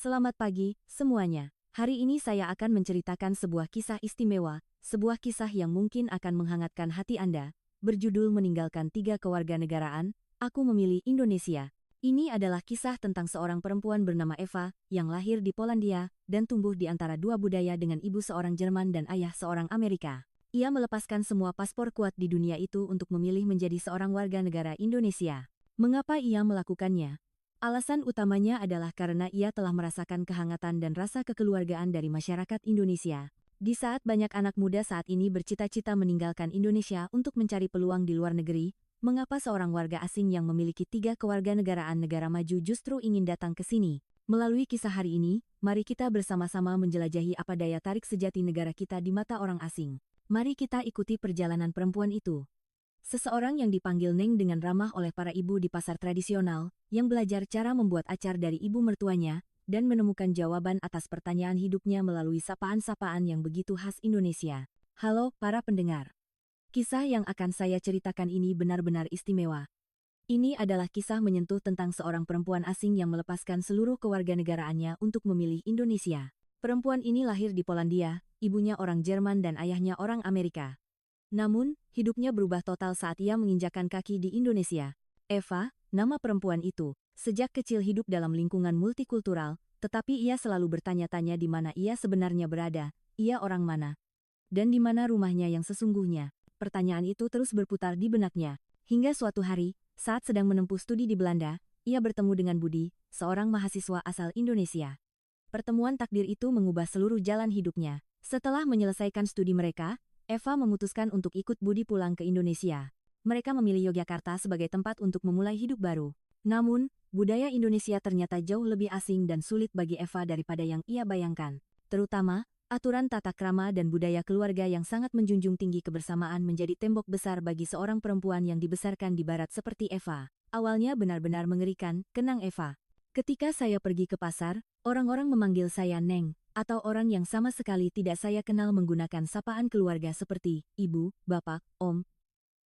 Selamat pagi, semuanya. Hari ini saya akan menceritakan sebuah kisah istimewa, sebuah kisah yang mungkin akan menghangatkan hati Anda, berjudul Meninggalkan 3 Kewarganegaraan, Aku Memilih Indonesia. Ini adalah kisah tentang seorang perempuan bernama Eva, yang lahir di Polandia, dan tumbuh di antara dua budaya dengan ibu seorang Jerman dan ayah seorang Amerika. Ia melepaskan semua paspor kuat di dunia itu untuk memilih menjadi seorang warga negara Indonesia. Mengapa ia melakukannya? Alasan utamanya adalah karena ia telah merasakan kehangatan dan rasa kekeluargaan dari masyarakat Indonesia. Di saat banyak anak muda saat ini bercita-cita meninggalkan Indonesia untuk mencari peluang di luar negeri, mengapa seorang warga asing yang memiliki 3 kewarganegaraan negara maju justru ingin datang ke sini? Melalui kisah hari ini, mari kita bersama-sama menjelajahi apa daya tarik sejati negara kita di mata orang asing. Mari kita ikuti perjalanan perempuan itu. Seseorang yang dipanggil Neng dengan ramah oleh para ibu di pasar tradisional, yang belajar cara membuat acar dari ibu mertuanya, dan menemukan jawaban atas pertanyaan hidupnya melalui sapaan-sapaan yang begitu khas Indonesia. Halo, para pendengar. Kisah yang akan saya ceritakan ini benar-benar istimewa. Ini adalah kisah menyentuh tentang seorang perempuan asing yang melepaskan seluruh kewarganegaraannya untuk memilih Indonesia. Perempuan ini lahir di Polandia, ibunya orang Jerman dan ayahnya orang Amerika. Namun, hidupnya berubah total saat ia menginjakkan kaki di Indonesia. Eva, nama perempuan itu, sejak kecil hidup dalam lingkungan multikultural, tetapi ia selalu bertanya-tanya di mana ia sebenarnya berada, ia orang mana, dan di mana rumahnya yang sesungguhnya. Pertanyaan itu terus berputar di benaknya, hingga suatu hari, saat sedang menempuh studi di Belanda, ia bertemu dengan Budi, seorang mahasiswa asal Indonesia. Pertemuan takdir itu mengubah seluruh jalan hidupnya. Setelah menyelesaikan studi mereka, Eva memutuskan untuk ikut Budi pulang ke Indonesia. Mereka memilih Yogyakarta sebagai tempat untuk memulai hidup baru. Namun, budaya Indonesia ternyata jauh lebih asing dan sulit bagi Eva daripada yang ia bayangkan. Terutama, aturan tata krama dan budaya keluarga yang sangat menjunjung tinggi kebersamaan menjadi tembok besar bagi seorang perempuan yang dibesarkan di barat seperti Eva. Awalnya benar-benar mengerikan, kenang Eva. Ketika saya pergi ke pasar, orang-orang memanggil saya Neng, atau orang yang sama sekali tidak saya kenal menggunakan sapaan keluarga seperti ibu, bapak, om,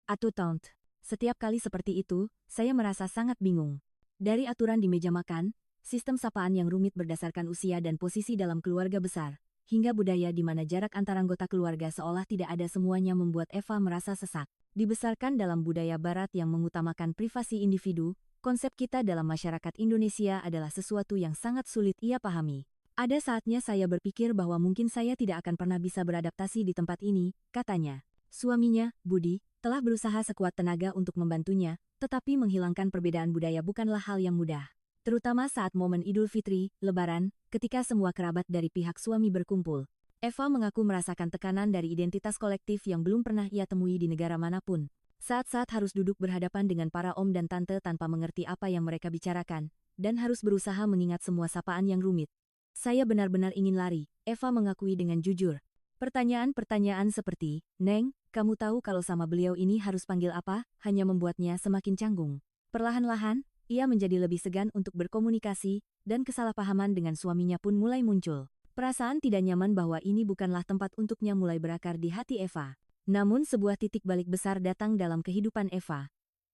atau tante. Setiap kali seperti itu, saya merasa sangat bingung. Dari aturan di meja makan, sistem sapaan yang rumit berdasarkan usia dan posisi dalam keluarga besar, hingga budaya di mana jarak antar anggota keluarga seolah tidak ada semuanya membuat Eva merasa sesak. Dibesarkan dalam budaya barat yang mengutamakan privasi individu, konsep kita dalam masyarakat Indonesia adalah sesuatu yang sangat sulit ia pahami. Ada saatnya saya berpikir bahwa mungkin saya tidak akan pernah bisa beradaptasi di tempat ini, katanya. Suaminya, Budi, telah berusaha sekuat tenaga untuk membantunya, tetapi menghilangkan perbedaan budaya bukanlah hal yang mudah. Terutama saat momen Idul Fitri, Lebaran, ketika semua kerabat dari pihak suami berkumpul. Eva mengaku merasakan tekanan dari identitas kolektif yang belum pernah ia temui di negara manapun. Saat-saat harus duduk berhadapan dengan para om dan tante tanpa mengerti apa yang mereka bicarakan, dan harus berusaha mengingat semua sapaan yang rumit. Saya benar-benar ingin lari, Eva mengakui dengan jujur. Pertanyaan-pertanyaan seperti, Neng, kamu tahu kalau sama beliau ini harus panggil apa, hanya membuatnya semakin canggung. Perlahan-lahan, ia menjadi lebih segan untuk berkomunikasi, dan kesalahpahaman dengan suaminya pun mulai muncul. Perasaan tidak nyaman bahwa ini bukanlah tempat untuknya mulai berakar di hati Eva. Namun sebuah titik balik besar datang dalam kehidupan Eva.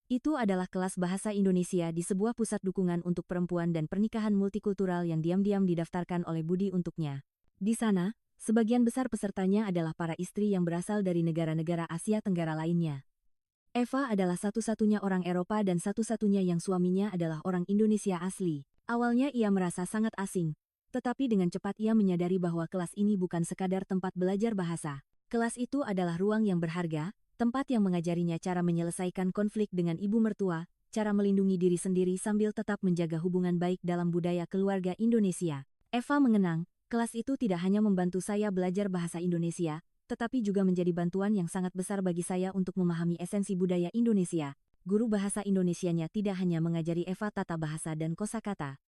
Itu adalah kelas bahasa Indonesia di sebuah pusat dukungan untuk perempuan dan pernikahan multikultural yang diam-diam didaftarkan oleh Budi untuknya. Di sana, sebagian besar pesertanya adalah para istri yang berasal dari negara-negara Asia Tenggara lainnya. Eva adalah satu-satunya orang Eropa dan satu-satunya yang suaminya adalah orang Indonesia asli. Awalnya ia merasa sangat asing, tetapi dengan cepat ia menyadari bahwa kelas ini bukan sekadar tempat belajar bahasa. Kelas itu adalah ruang yang berharga, tempat yang mengajarinya cara menyelesaikan konflik dengan ibu mertua, cara melindungi diri sendiri sambil tetap menjaga hubungan baik dalam budaya keluarga Indonesia. Eva mengenang, kelas itu tidak hanya membantu saya belajar bahasa Indonesia, tetapi juga menjadi bantuan yang sangat besar bagi saya untuk memahami esensi budaya Indonesia. Guru bahasa Indonesianya tidak hanya mengajari Eva tata bahasa dan kosakata.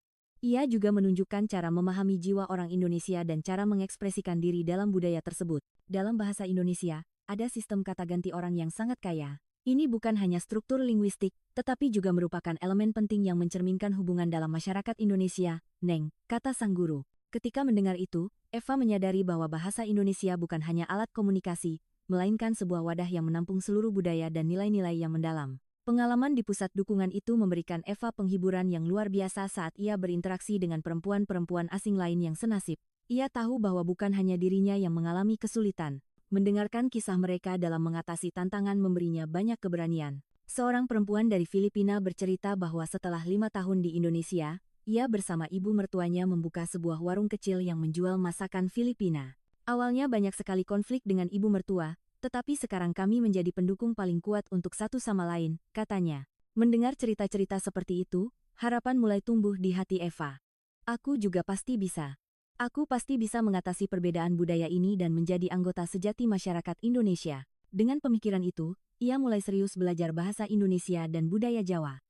Ia juga menunjukkan cara memahami jiwa orang Indonesia dan cara mengekspresikan diri dalam budaya tersebut. Dalam bahasa Indonesia, ada sistem kata ganti orang yang sangat kaya. Ini bukan hanya struktur linguistik, tetapi juga merupakan elemen penting yang mencerminkan hubungan dalam masyarakat Indonesia, Neng, kata sang guru. Ketika mendengar itu, Eva menyadari bahwa bahasa Indonesia bukan hanya alat komunikasi, melainkan sebuah wadah yang menampung seluruh budaya dan nilai-nilai yang mendalam. Pengalaman di pusat dukungan itu memberikan Eva penghiburan yang luar biasa saat ia berinteraksi dengan perempuan-perempuan asing lain yang senasib. Ia tahu bahwa bukan hanya dirinya yang mengalami kesulitan. Mendengarkan kisah mereka dalam mengatasi tantangan memberinya banyak keberanian. Seorang perempuan dari Filipina bercerita bahwa setelah 5 tahun di Indonesia, ia bersama ibu mertuanya membuka sebuah warung kecil yang menjual masakan Filipina. Awalnya banyak sekali konflik dengan ibu mertua, tetapi sekarang kami menjadi pendukung paling kuat untuk satu sama lain, katanya. Mendengar cerita-cerita seperti itu, harapan mulai tumbuh di hati Eva. Aku juga pasti bisa. Aku pasti bisa mengatasi perbedaan budaya ini dan menjadi anggota sejati masyarakat Indonesia. Dengan pemikiran itu, ia mulai serius belajar bahasa Indonesia dan budaya Jawa.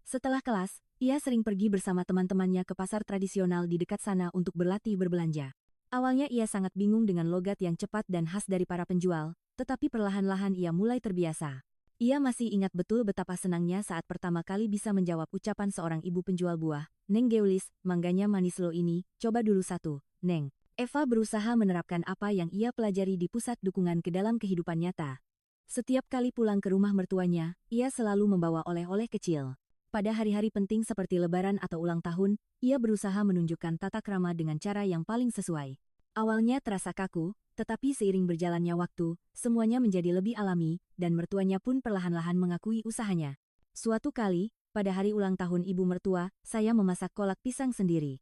Setelah kelas, ia sering pergi bersama teman-temannya ke pasar tradisional di dekat sana untuk berlatih berbelanja. Awalnya ia sangat bingung dengan logat yang cepat dan khas dari para penjual, tetapi perlahan-lahan ia mulai terbiasa. Ia masih ingat betul betapa senangnya saat pertama kali bisa menjawab ucapan seorang ibu penjual buah, "Neng Geulis, mangganya manis lo ini, coba dulu satu, Neng." Eva berusaha menerapkan apa yang ia pelajari di pusat dukungan ke dalam kehidupan nyata. Setiap kali pulang ke rumah mertuanya, ia selalu membawa oleh-oleh kecil. Pada hari-hari penting seperti Lebaran atau ulang tahun, ia berusaha menunjukkan tata krama dengan cara yang paling sesuai. Awalnya terasa kaku, tetapi seiring berjalannya waktu, semuanya menjadi lebih alami, dan mertuanya pun perlahan-lahan mengakui usahanya. Suatu kali, pada hari ulang tahun ibu mertua, saya memasak kolak pisang sendiri.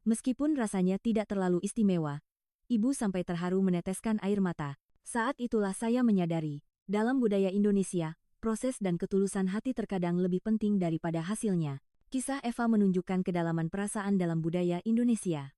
Meskipun rasanya tidak terlalu istimewa, ibu sampai terharu meneteskan air mata. Saat itulah saya menyadari, dalam budaya Indonesia, proses dan ketulusan hati terkadang lebih penting daripada hasilnya. Kisah Eva menunjukkan kedalaman perasaan dalam budaya Indonesia.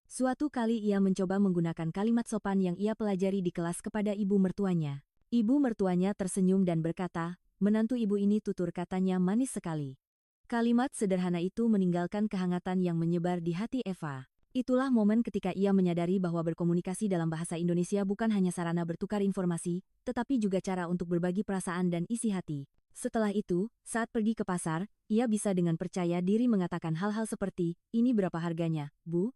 Suatu kali ia mencoba menggunakan kalimat sopan yang ia pelajari di kelas kepada ibu mertuanya. Ibu mertuanya tersenyum dan berkata, "Menantu ibu ini tutur katanya manis sekali." Kalimat sederhana itu meninggalkan kehangatan yang menyebar di hati Eva. Itulah momen ketika ia menyadari bahwa berkomunikasi dalam bahasa Indonesia bukan hanya sarana bertukar informasi, tetapi juga cara untuk berbagi perasaan dan isi hati. Setelah itu, saat pergi ke pasar, ia bisa dengan percaya diri mengatakan hal-hal seperti, "Ini berapa harganya, Bu?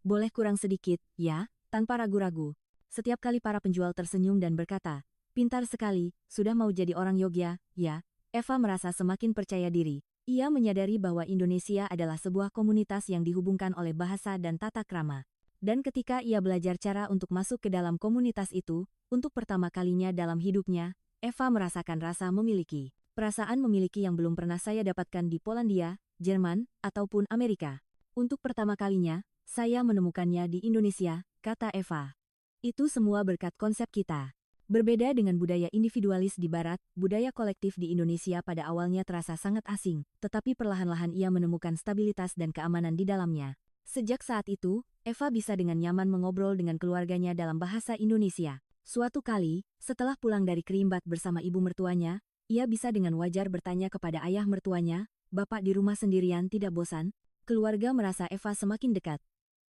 Boleh kurang sedikit, ya?" tanpa ragu-ragu. Setiap kali para penjual tersenyum dan berkata, "Pintar sekali, sudah mau jadi orang Yogya, ya?" Eva merasa semakin percaya diri. Ia menyadari bahwa Indonesia adalah sebuah komunitas yang dihubungkan oleh bahasa dan tata krama. Dan ketika ia belajar cara untuk masuk ke dalam komunitas itu, untuk pertama kalinya dalam hidupnya, Eva merasakan rasa memiliki. Perasaan memiliki yang belum pernah saya dapatkan di Polandia, Jerman, ataupun Amerika. Untuk pertama kalinya, saya menemukannya di Indonesia, kata Eva. Itu semua berkat konsep kita. Berbeda dengan budaya individualis di Barat, budaya kolektif di Indonesia pada awalnya terasa sangat asing, tetapi perlahan-lahan ia menemukan stabilitas dan keamanan di dalamnya. Sejak saat itu, Eva bisa dengan nyaman mengobrol dengan keluarganya dalam bahasa Indonesia. Suatu kali, setelah pulang dari Kerimbat bersama ibu mertuanya, ia bisa dengan wajar bertanya kepada ayah mertuanya, "Bapak di rumah sendirian tidak bosan?" Keluarga merasa Eva semakin dekat.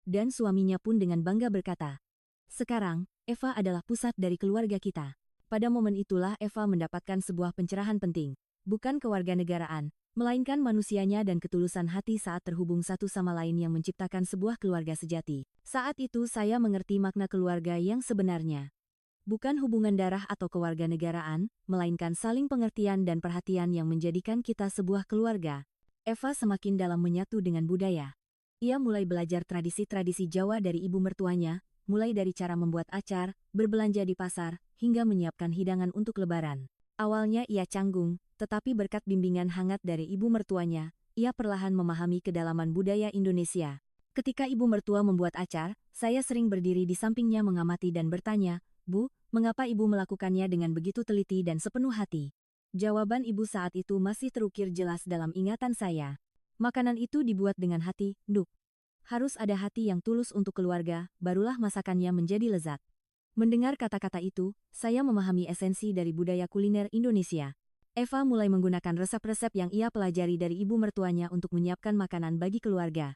Dan suaminya pun dengan bangga berkata, "Sekarang, Eva adalah pusat dari keluarga kita." Pada momen itulah Eva mendapatkan sebuah pencerahan penting. Bukan kewarganegaraan, melainkan manusianya dan ketulusan hati saat terhubung satu sama lain yang menciptakan sebuah keluarga sejati. Saat itu saya mengerti makna keluarga yang sebenarnya. Bukan hubungan darah atau kewarganegaraan, melainkan saling pengertian dan perhatian yang menjadikan kita sebuah keluarga. Eva semakin dalam menyatu dengan budaya. Ia mulai belajar tradisi-tradisi Jawa dari ibu mertuanya, mulai dari cara membuat acar, berbelanja di pasar, hingga menyiapkan hidangan untuk Lebaran. Awalnya ia canggung, tetapi berkat bimbingan hangat dari ibu mertuanya, ia perlahan memahami kedalaman budaya Indonesia. Ketika ibu mertua membuat acar, saya sering berdiri di sampingnya mengamati dan bertanya, "Bu, mengapa ibu melakukannya dengan begitu teliti dan sepenuh hati?" Jawaban ibu saat itu masih terukir jelas dalam ingatan saya. "Makanan itu dibuat dengan hati, Nduk. Harus ada hati yang tulus untuk keluarga, barulah masakannya menjadi lezat." Mendengar kata-kata itu, saya memahami esensi dari budaya kuliner Indonesia. Eva mulai menggunakan resep-resep yang ia pelajari dari ibu mertuanya untuk menyiapkan makanan bagi keluarga.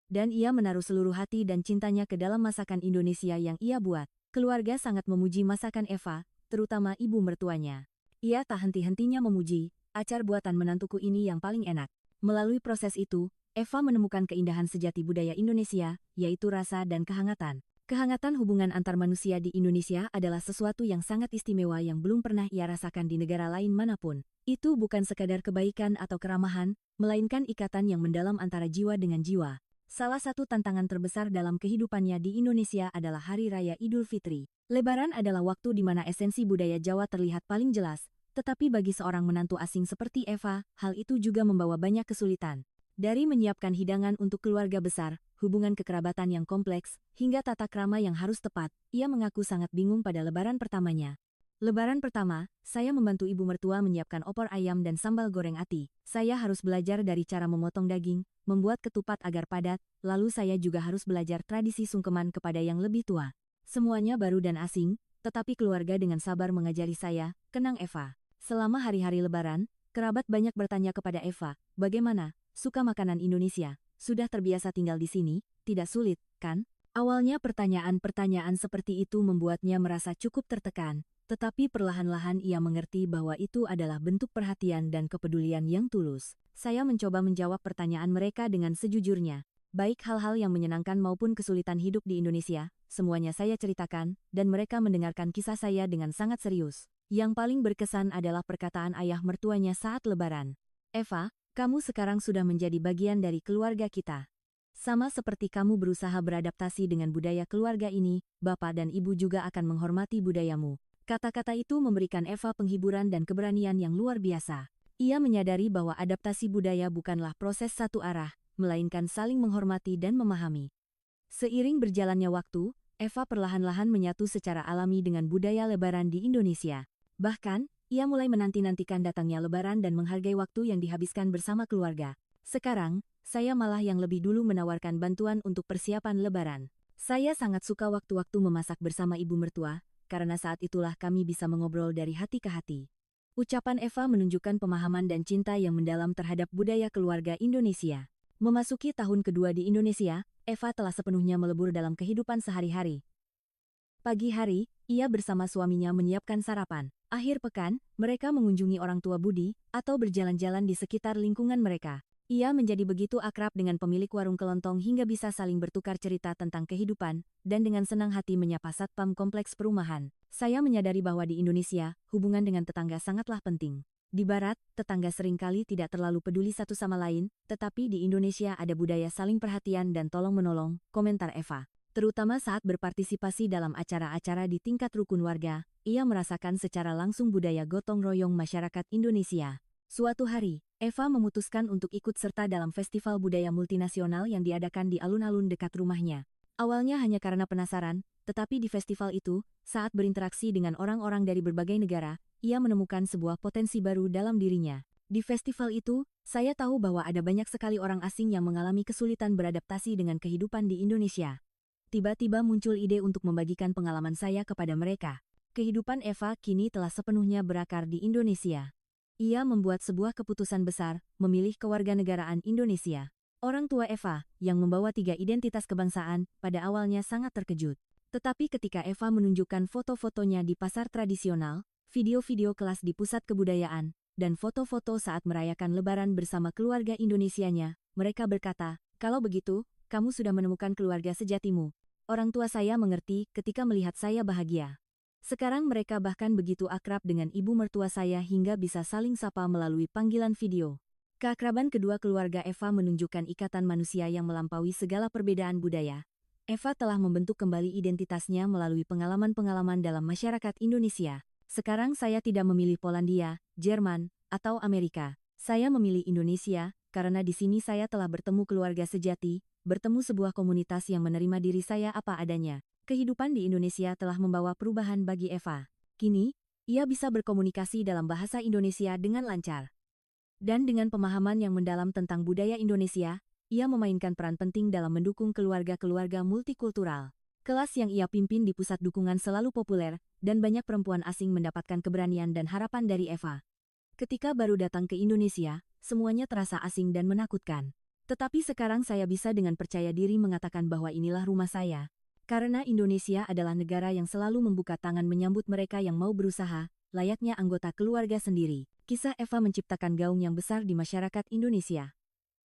Dan ia menaruh seluruh hati dan cintanya ke dalam masakan Indonesia yang ia buat. Keluarga sangat memuji masakan Eva, terutama ibu mertuanya. Ia tak henti-hentinya memuji, "Acar buatan menantuku ini yang paling enak." Melalui proses itu, Eva menemukan keindahan sejati budaya Indonesia, yaitu rasa dan kehangatan. Kehangatan hubungan antar manusia di Indonesia adalah sesuatu yang sangat istimewa yang belum pernah ia rasakan di negara lain manapun. Itu bukan sekadar kebaikan atau keramahan, melainkan ikatan yang mendalam antara jiwa dengan jiwa. Salah satu tantangan terbesar dalam kehidupannya di Indonesia adalah Hari Raya Idul Fitri. Lebaran adalah waktu di mana esensi budaya Jawa terlihat paling jelas, tetapi bagi seorang menantu asing seperti Eva, hal itu juga membawa banyak kesulitan. Dari menyiapkan hidangan untuk keluarga besar, hubungan kekerabatan yang kompleks, hingga tata krama yang harus tepat, ia mengaku sangat bingung pada lebaran pertamanya. Lebaran pertama, saya membantu ibu mertua menyiapkan opor ayam dan sambal goreng ati. Saya harus belajar dari cara memotong daging, membuat ketupat agar padat, lalu saya juga harus belajar tradisi sungkeman kepada yang lebih tua. Semuanya baru dan asing, tetapi keluarga dengan sabar mengajari saya, kenang Eva. Selama hari-hari lebaran, kerabat banyak bertanya kepada Eva, bagaimana? Suka makanan Indonesia, sudah terbiasa tinggal di sini, tidak sulit, kan? Awalnya pertanyaan-pertanyaan seperti itu membuatnya merasa cukup tertekan, tetapi perlahan-lahan ia mengerti bahwa itu adalah bentuk perhatian dan kepedulian yang tulus. Saya mencoba menjawab pertanyaan mereka dengan sejujurnya. Baik hal-hal yang menyenangkan maupun kesulitan hidup di Indonesia, semuanya saya ceritakan, dan mereka mendengarkan kisah saya dengan sangat serius. Yang paling berkesan adalah perkataan ayah mertuanya saat lebaran. Eva, kamu sekarang sudah menjadi bagian dari keluarga kita. Sama seperti kamu berusaha beradaptasi dengan budaya keluarga ini, bapak dan ibu juga akan menghormati budayamu. Kata-kata itu memberikan Eva penghiburan dan keberanian yang luar biasa. Ia menyadari bahwa adaptasi budaya bukanlah proses satu arah, melainkan saling menghormati dan memahami. Seiring berjalannya waktu, Eva perlahan-lahan menyatu secara alami dengan budaya lebaran di Indonesia. Bahkan, ia mulai menanti-nantikan datangnya lebaran dan menghargai waktu yang dihabiskan bersama keluarga. Sekarang, saya malah yang lebih dulu menawarkan bantuan untuk persiapan lebaran. Saya sangat suka waktu-waktu memasak bersama ibu mertua, karena saat itulah kami bisa mengobrol dari hati ke hati. Ucapan Eva menunjukkan pemahaman dan cinta yang mendalam terhadap budaya keluarga Indonesia. Memasuki tahun kedua di Indonesia, Eva telah sepenuhnya melebur dalam kehidupan sehari-hari. Pagi hari, ia bersama suaminya menyiapkan sarapan. Akhir pekan, mereka mengunjungi orang tua budi, atau berjalan-jalan di sekitar lingkungan mereka. Ia menjadi begitu akrab dengan pemilik warung kelontong hingga bisa saling bertukar cerita tentang kehidupan, dan dengan senang hati menyapa satpam kompleks perumahan. Saya menyadari bahwa di Indonesia, hubungan dengan tetangga sangatlah penting. Di Barat, tetangga seringkali tidak terlalu peduli satu sama lain, tetapi di Indonesia ada budaya saling perhatian dan tolong-menolong, komentar Eva. Terutama saat berpartisipasi dalam acara-acara di tingkat rukun warga, ia merasakan secara langsung budaya gotong royong masyarakat Indonesia. Suatu hari, Eva memutuskan untuk ikut serta dalam festival budaya multinasional yang diadakan di alun-alun dekat rumahnya. Awalnya hanya karena penasaran, tetapi di festival itu, saat berinteraksi dengan orang-orang dari berbagai negara, ia menemukan sebuah potensi baru dalam dirinya. Di festival itu, saya tahu bahwa ada banyak sekali orang asing yang mengalami kesulitan beradaptasi dengan kehidupan di Indonesia. Tiba-tiba muncul ide untuk membagikan pengalaman saya kepada mereka. Kehidupan Eva kini telah sepenuhnya berakar di Indonesia. Ia membuat sebuah keputusan besar, memilih kewarganegaraan Indonesia. Orang tua Eva, yang membawa 3 identitas kebangsaan, pada awalnya sangat terkejut. Tetapi ketika Eva menunjukkan foto-fotonya di pasar tradisional, video-video kelas di pusat kebudayaan, dan foto-foto saat merayakan lebaran bersama keluarga Indonesianya, mereka berkata, kalau begitu, kamu sudah menemukan keluarga sejatimu. Orang tua saya mengerti ketika melihat saya bahagia. Sekarang mereka bahkan begitu akrab dengan ibu mertua saya hingga bisa saling sapa melalui panggilan video. Keakraban kedua keluarga Eva menunjukkan ikatan manusia yang melampaui segala perbedaan budaya. Eva telah membentuk kembali identitasnya melalui pengalaman-pengalaman dalam masyarakat Indonesia. Sekarang saya tidak memilih Polandia, Jerman, atau Amerika. Saya memilih Indonesia, karena di sini saya telah bertemu keluarga sejati, bertemu sebuah komunitas yang menerima diri saya apa adanya. Kehidupan di Indonesia telah membawa perubahan bagi Eva. Kini, ia bisa berkomunikasi dalam bahasa Indonesia dengan lancar. Dan dengan pemahaman yang mendalam tentang budaya Indonesia, ia memainkan peran penting dalam mendukung keluarga-keluarga multikultural. Kelas yang ia pimpin di pusat dukungan selalu populer, dan banyak perempuan asing mendapatkan keberanian dan harapan dari Eva. Ketika baru datang ke Indonesia, semuanya terasa asing dan menakutkan. Tetapi sekarang saya bisa dengan percaya diri mengatakan bahwa inilah rumah saya. Karena Indonesia adalah negara yang selalu membuka tangan menyambut mereka yang mau berusaha, layaknya anggota keluarga sendiri. Kisah Eva menciptakan gaung yang besar di masyarakat Indonesia.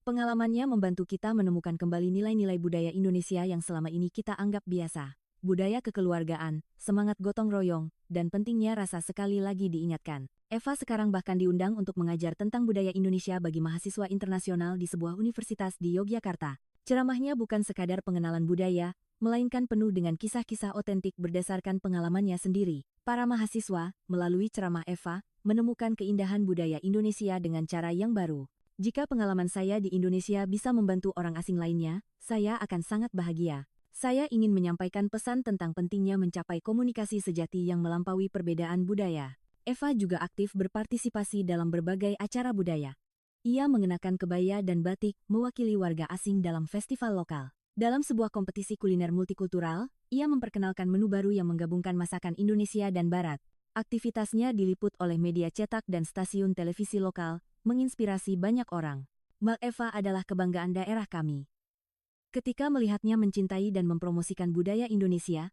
Pengalamannya membantu kita menemukan kembali nilai-nilai budaya Indonesia yang selama ini kita anggap biasa. budaya kekeluargaan, semangat gotong royong, dan pentingnya rasa sekali lagi diingatkan. Eva sekarang bahkan diundang untuk mengajar tentang budaya Indonesia bagi mahasiswa internasional di sebuah universitas di Yogyakarta. Ceramahnya bukan sekadar pengenalan budaya, melainkan penuh dengan kisah-kisah otentik berdasarkan pengalamannya sendiri. Para mahasiswa, melalui ceramah Eva, menemukan keindahan budaya Indonesia dengan cara yang baru. Jika pengalaman saya di Indonesia bisa membantu orang asing lainnya, saya akan sangat bahagia. Saya ingin menyampaikan pesan tentang pentingnya mencapai komunikasi sejati yang melampaui perbedaan budaya. Eva juga aktif berpartisipasi dalam berbagai acara budaya. Ia mengenakan kebaya dan batik, mewakili warga asing dalam festival lokal. Dalam sebuah kompetisi kuliner multikultural, ia memperkenalkan menu baru yang menggabungkan masakan Indonesia dan Barat. Aktivitasnya diliput oleh media cetak dan stasiun televisi lokal, menginspirasi banyak orang. Mbak Eva adalah kebanggaan daerah kami. Ketika melihatnya mencintai dan mempromosikan budaya Indonesia,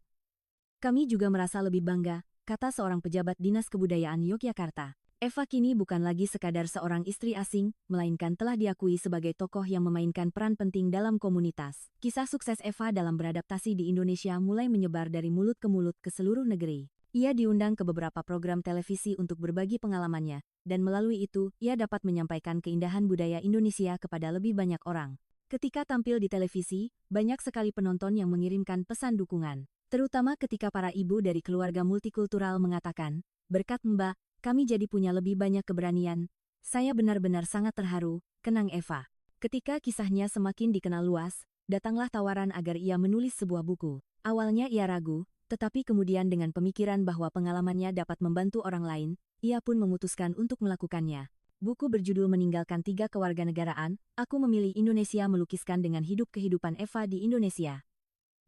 kami juga merasa lebih bangga, kata seorang pejabat Dinas Kebudayaan Yogyakarta. Eva kini bukan lagi sekadar seorang istri asing, melainkan telah diakui sebagai tokoh yang memainkan peran penting dalam komunitas. Kisah sukses Eva dalam beradaptasi di Indonesia mulai menyebar dari mulut ke seluruh negeri. Ia diundang ke beberapa program televisi untuk berbagi pengalamannya, dan melalui itu, ia dapat menyampaikan keindahan budaya Indonesia kepada lebih banyak orang. Ketika tampil di televisi, banyak sekali penonton yang mengirimkan pesan dukungan. Terutama ketika para ibu dari keluarga multikultural mengatakan, "Berkat Mbak, kami jadi punya lebih banyak keberanian. Saya benar-benar sangat terharu," kenang Eva. Ketika kisahnya semakin dikenal luas, datanglah tawaran agar ia menulis sebuah buku. Awalnya ia ragu, tetapi kemudian dengan pemikiran bahwa pengalamannya dapat membantu orang lain, ia pun memutuskan untuk melakukannya. Buku berjudul Meninggalkan 3 Kewarganegaraan, Aku Memilih Indonesia melukiskan dengan hidup kehidupan Eva di Indonesia.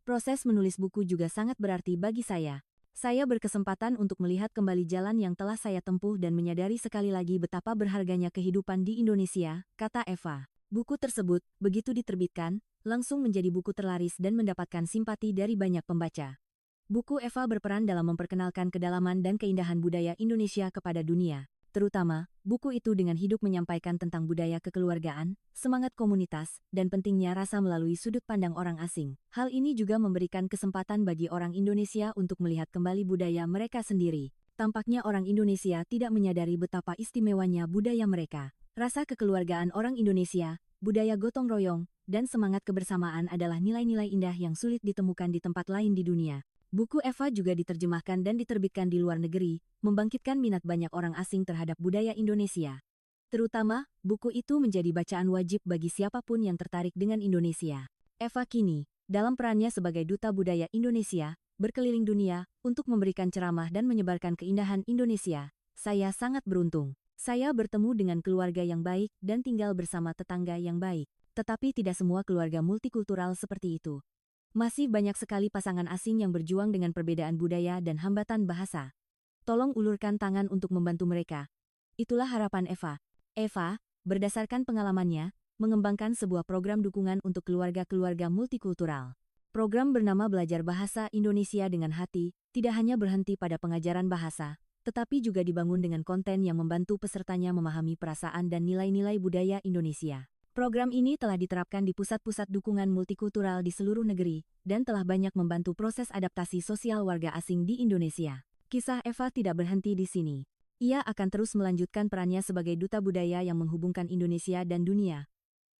Proses menulis buku juga sangat berarti bagi saya. Saya berkesempatan untuk melihat kembali jalan yang telah saya tempuh dan menyadari sekali lagi betapa berharganya kehidupan di Indonesia, kata Eva. Buku tersebut, begitu diterbitkan, langsung menjadi buku terlaris dan mendapatkan simpati dari banyak pembaca. Buku Eva berperan dalam memperkenalkan kedalaman dan keindahan budaya Indonesia kepada dunia. Terutama, buku itu dengan hidup menyampaikan tentang budaya kekeluargaan, semangat komunitas, dan pentingnya rasa melalui sudut pandang orang asing. Hal ini juga memberikan kesempatan bagi orang Indonesia untuk melihat kembali budaya mereka sendiri. Tampaknya orang Indonesia tidak menyadari betapa istimewanya budaya mereka. Rasa kekeluargaan orang Indonesia, budaya gotong royong, dan semangat kebersamaan adalah nilai-nilai indah yang sulit ditemukan di tempat lain di dunia. Buku Eva juga diterjemahkan dan diterbitkan di luar negeri, membangkitkan minat banyak orang asing terhadap budaya Indonesia. Terutama, buku itu menjadi bacaan wajib bagi siapapun yang tertarik dengan Indonesia. Eva kini, dalam perannya sebagai Duta Budaya Indonesia, berkeliling dunia, untuk memberikan ceramah dan menyebarkan keindahan Indonesia. Saya sangat beruntung. Saya bertemu dengan keluarga yang baik dan tinggal bersama tetangga yang baik. Tetapi tidak semua keluarga multikultural seperti itu. Masih banyak sekali pasangan asing yang berjuang dengan perbedaan budaya dan hambatan bahasa. Tolong ulurkan tangan untuk membantu mereka. Itulah harapan Eva. Eva, berdasarkan pengalamannya, mengembangkan sebuah program dukungan untuk keluarga-keluarga multikultural. Program bernama Belajar Bahasa Indonesia dengan Hati, tidak hanya berhenti pada pengajaran bahasa, tetapi juga dibangun dengan konten yang membantu pesertanya memahami perasaan dan nilai-nilai budaya Indonesia. Program ini telah diterapkan di pusat-pusat dukungan multikultural di seluruh negeri, dan telah banyak membantu proses adaptasi sosial warga asing di Indonesia. Kisah Eva tidak berhenti di sini. Ia akan terus melanjutkan perannya sebagai duta budaya yang menghubungkan Indonesia dan dunia.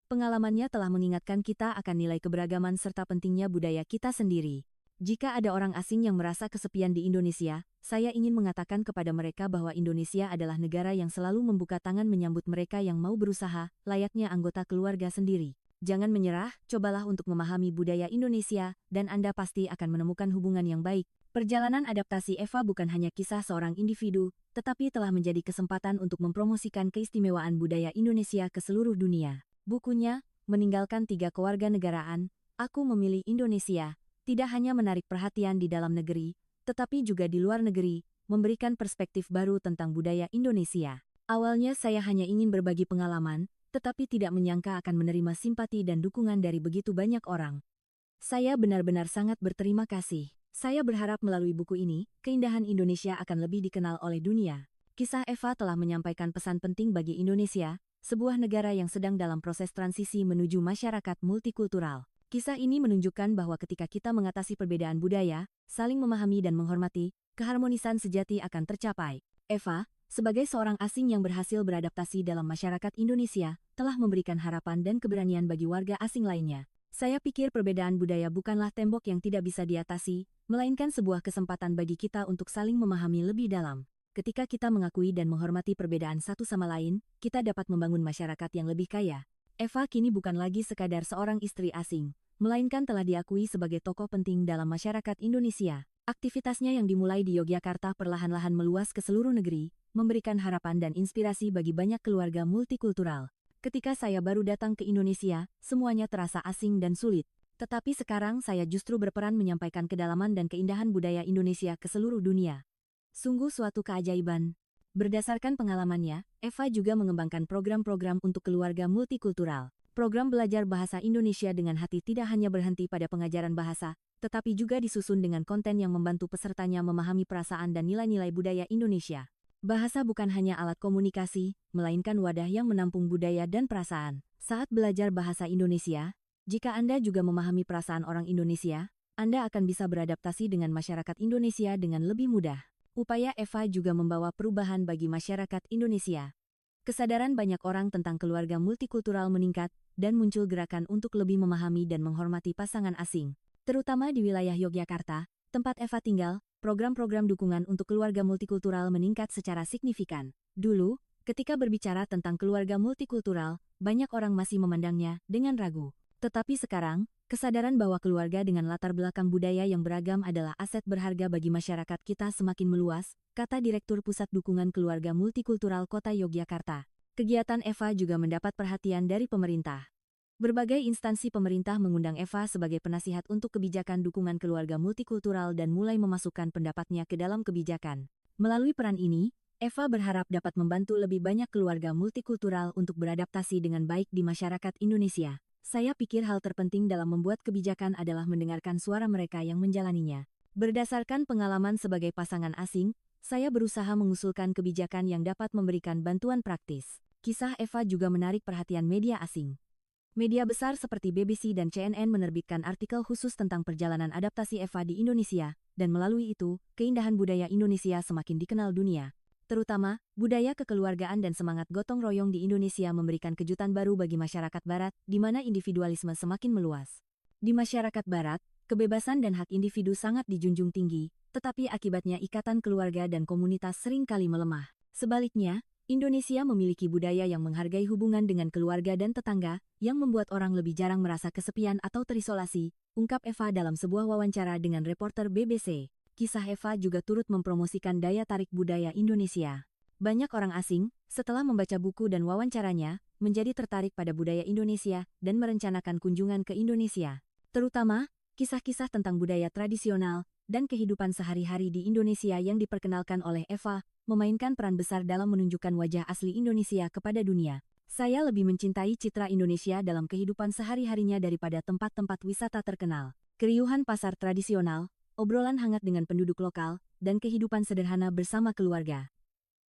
Pengalamannya telah mengingatkan kita akan nilai keberagaman serta pentingnya budaya kita sendiri. Jika ada orang asing yang merasa kesepian di Indonesia, saya ingin mengatakan kepada mereka bahwa Indonesia adalah negara yang selalu membuka tangan menyambut mereka yang mau berusaha, layaknya anggota keluarga sendiri. Jangan menyerah, cobalah untuk memahami budaya Indonesia, dan Anda pasti akan menemukan hubungan yang baik. Perjalanan adaptasi Eva bukan hanya kisah seorang individu, tetapi telah menjadi kesempatan untuk mempromosikan keistimewaan budaya Indonesia ke seluruh dunia. Bukunya, Meninggalkan 3 Kewarganegaraan, Aku Memilih Indonesia, tidak hanya menarik perhatian di dalam negeri, tetapi juga di luar negeri, memberikan perspektif baru tentang budaya Indonesia. Awalnya saya hanya ingin berbagi pengalaman, tetapi tidak menyangka akan menerima simpati dan dukungan dari begitu banyak orang. Saya benar-benar sangat berterima kasih. Saya berharap melalui buku ini, keindahan Indonesia akan lebih dikenal oleh dunia. Kisah Eva telah menyampaikan pesan penting bagi Indonesia, sebuah negara yang sedang dalam proses transisi menuju masyarakat multikultural. Kisah ini menunjukkan bahwa ketika kita mengatasi perbedaan budaya, saling memahami dan menghormati, keharmonisan sejati akan tercapai. Eva, sebagai seorang asing yang berhasil beradaptasi dalam masyarakat Indonesia, telah memberikan harapan dan keberanian bagi warga asing lainnya. Saya pikir perbedaan budaya bukanlah tembok yang tidak bisa diatasi, melainkan sebuah kesempatan bagi kita untuk saling memahami lebih dalam. Ketika kita mengakui dan menghormati perbedaan satu sama lain, kita dapat membangun masyarakat yang lebih kaya. Eva kini bukan lagi sekadar seorang istri asing, melainkan telah diakui sebagai tokoh penting dalam masyarakat Indonesia. Aktivitasnya yang dimulai di Yogyakarta perlahan-lahan meluas ke seluruh negeri, memberikan harapan dan inspirasi bagi banyak keluarga multikultural. Ketika saya baru datang ke Indonesia, semuanya terasa asing dan sulit. Tetapi sekarang saya justru berperan menyampaikan kedalaman dan keindahan budaya Indonesia ke seluruh dunia. Sungguh suatu keajaiban. Berdasarkan pengalamannya, Eva juga mengembangkan program-program untuk keluarga multikultural. Program belajar bahasa Indonesia dengan hati tidak hanya berhenti pada pengajaran bahasa, tetapi juga disusun dengan konten yang membantu pesertanya memahami perasaan dan nilai-nilai budaya Indonesia. Bahasa bukan hanya alat komunikasi, melainkan wadah yang menampung budaya dan perasaan. Saat belajar bahasa Indonesia, jika Anda juga memahami perasaan orang Indonesia, Anda akan bisa beradaptasi dengan masyarakat Indonesia dengan lebih mudah. Upaya Eva juga membawa perubahan bagi masyarakat Indonesia. Kesadaran banyak orang tentang keluarga multikultural meningkat, dan muncul gerakan untuk lebih memahami dan menghormati pasangan asing. Terutama di wilayah Yogyakarta, tempat Eva tinggal, program-program dukungan untuk keluarga multikultural meningkat secara signifikan. Dulu, ketika berbicara tentang keluarga multikultural, banyak orang masih memandangnya dengan ragu. Tetapi sekarang, kesadaran bahwa keluarga dengan latar belakang budaya yang beragam adalah aset berharga bagi masyarakat kita semakin meluas, kata Direktur Pusat Dukungan Keluarga Multikultural Kota Yogyakarta. Kegiatan Eva juga mendapat perhatian dari pemerintah. Berbagai instansi pemerintah mengundang Eva sebagai penasihat untuk kebijakan dukungan keluarga multikultural dan mulai memasukkan pendapatnya ke dalam kebijakan. Melalui peran ini, Eva berharap dapat membantu lebih banyak keluarga multikultural untuk beradaptasi dengan baik di masyarakat Indonesia. Saya pikir hal terpenting dalam membuat kebijakan adalah mendengarkan suara mereka yang menjalaninya. Berdasarkan pengalaman sebagai pasangan asing, saya berusaha mengusulkan kebijakan yang dapat memberikan bantuan praktis. Kisah Eva juga menarik perhatian media asing. Media besar seperti BBC dan CNN menerbitkan artikel khusus tentang perjalanan adaptasi Eva di Indonesia, dan melalui itu, keindahan budaya Indonesia semakin dikenal dunia. Terutama, budaya kekeluargaan dan semangat gotong royong di Indonesia memberikan kejutan baru bagi masyarakat Barat, di mana individualisme semakin meluas. Di masyarakat Barat, kebebasan dan hak individu sangat dijunjung tinggi, tetapi akibatnya ikatan keluarga dan komunitas sering kali melemah. Sebaliknya, Indonesia memiliki budaya yang menghargai hubungan dengan keluarga dan tetangga, yang membuat orang lebih jarang merasa kesepian atau terisolasi, ungkap Eva dalam sebuah wawancara dengan reporter BBC. Kisah Eva juga turut mempromosikan daya tarik budaya Indonesia. Banyak orang asing, setelah membaca buku dan wawancaranya, menjadi tertarik pada budaya Indonesia dan merencanakan kunjungan ke Indonesia. Terutama, kisah-kisah tentang budaya tradisional dan kehidupan sehari-hari di Indonesia yang diperkenalkan oleh Eva, memainkan peran besar dalam menunjukkan wajah asli Indonesia kepada dunia. Saya lebih mencintai citra Indonesia dalam kehidupan sehari-harinya daripada tempat-tempat wisata terkenal. Keriuhan pasar tradisional, obrolan hangat dengan penduduk lokal, dan kehidupan sederhana bersama keluarga.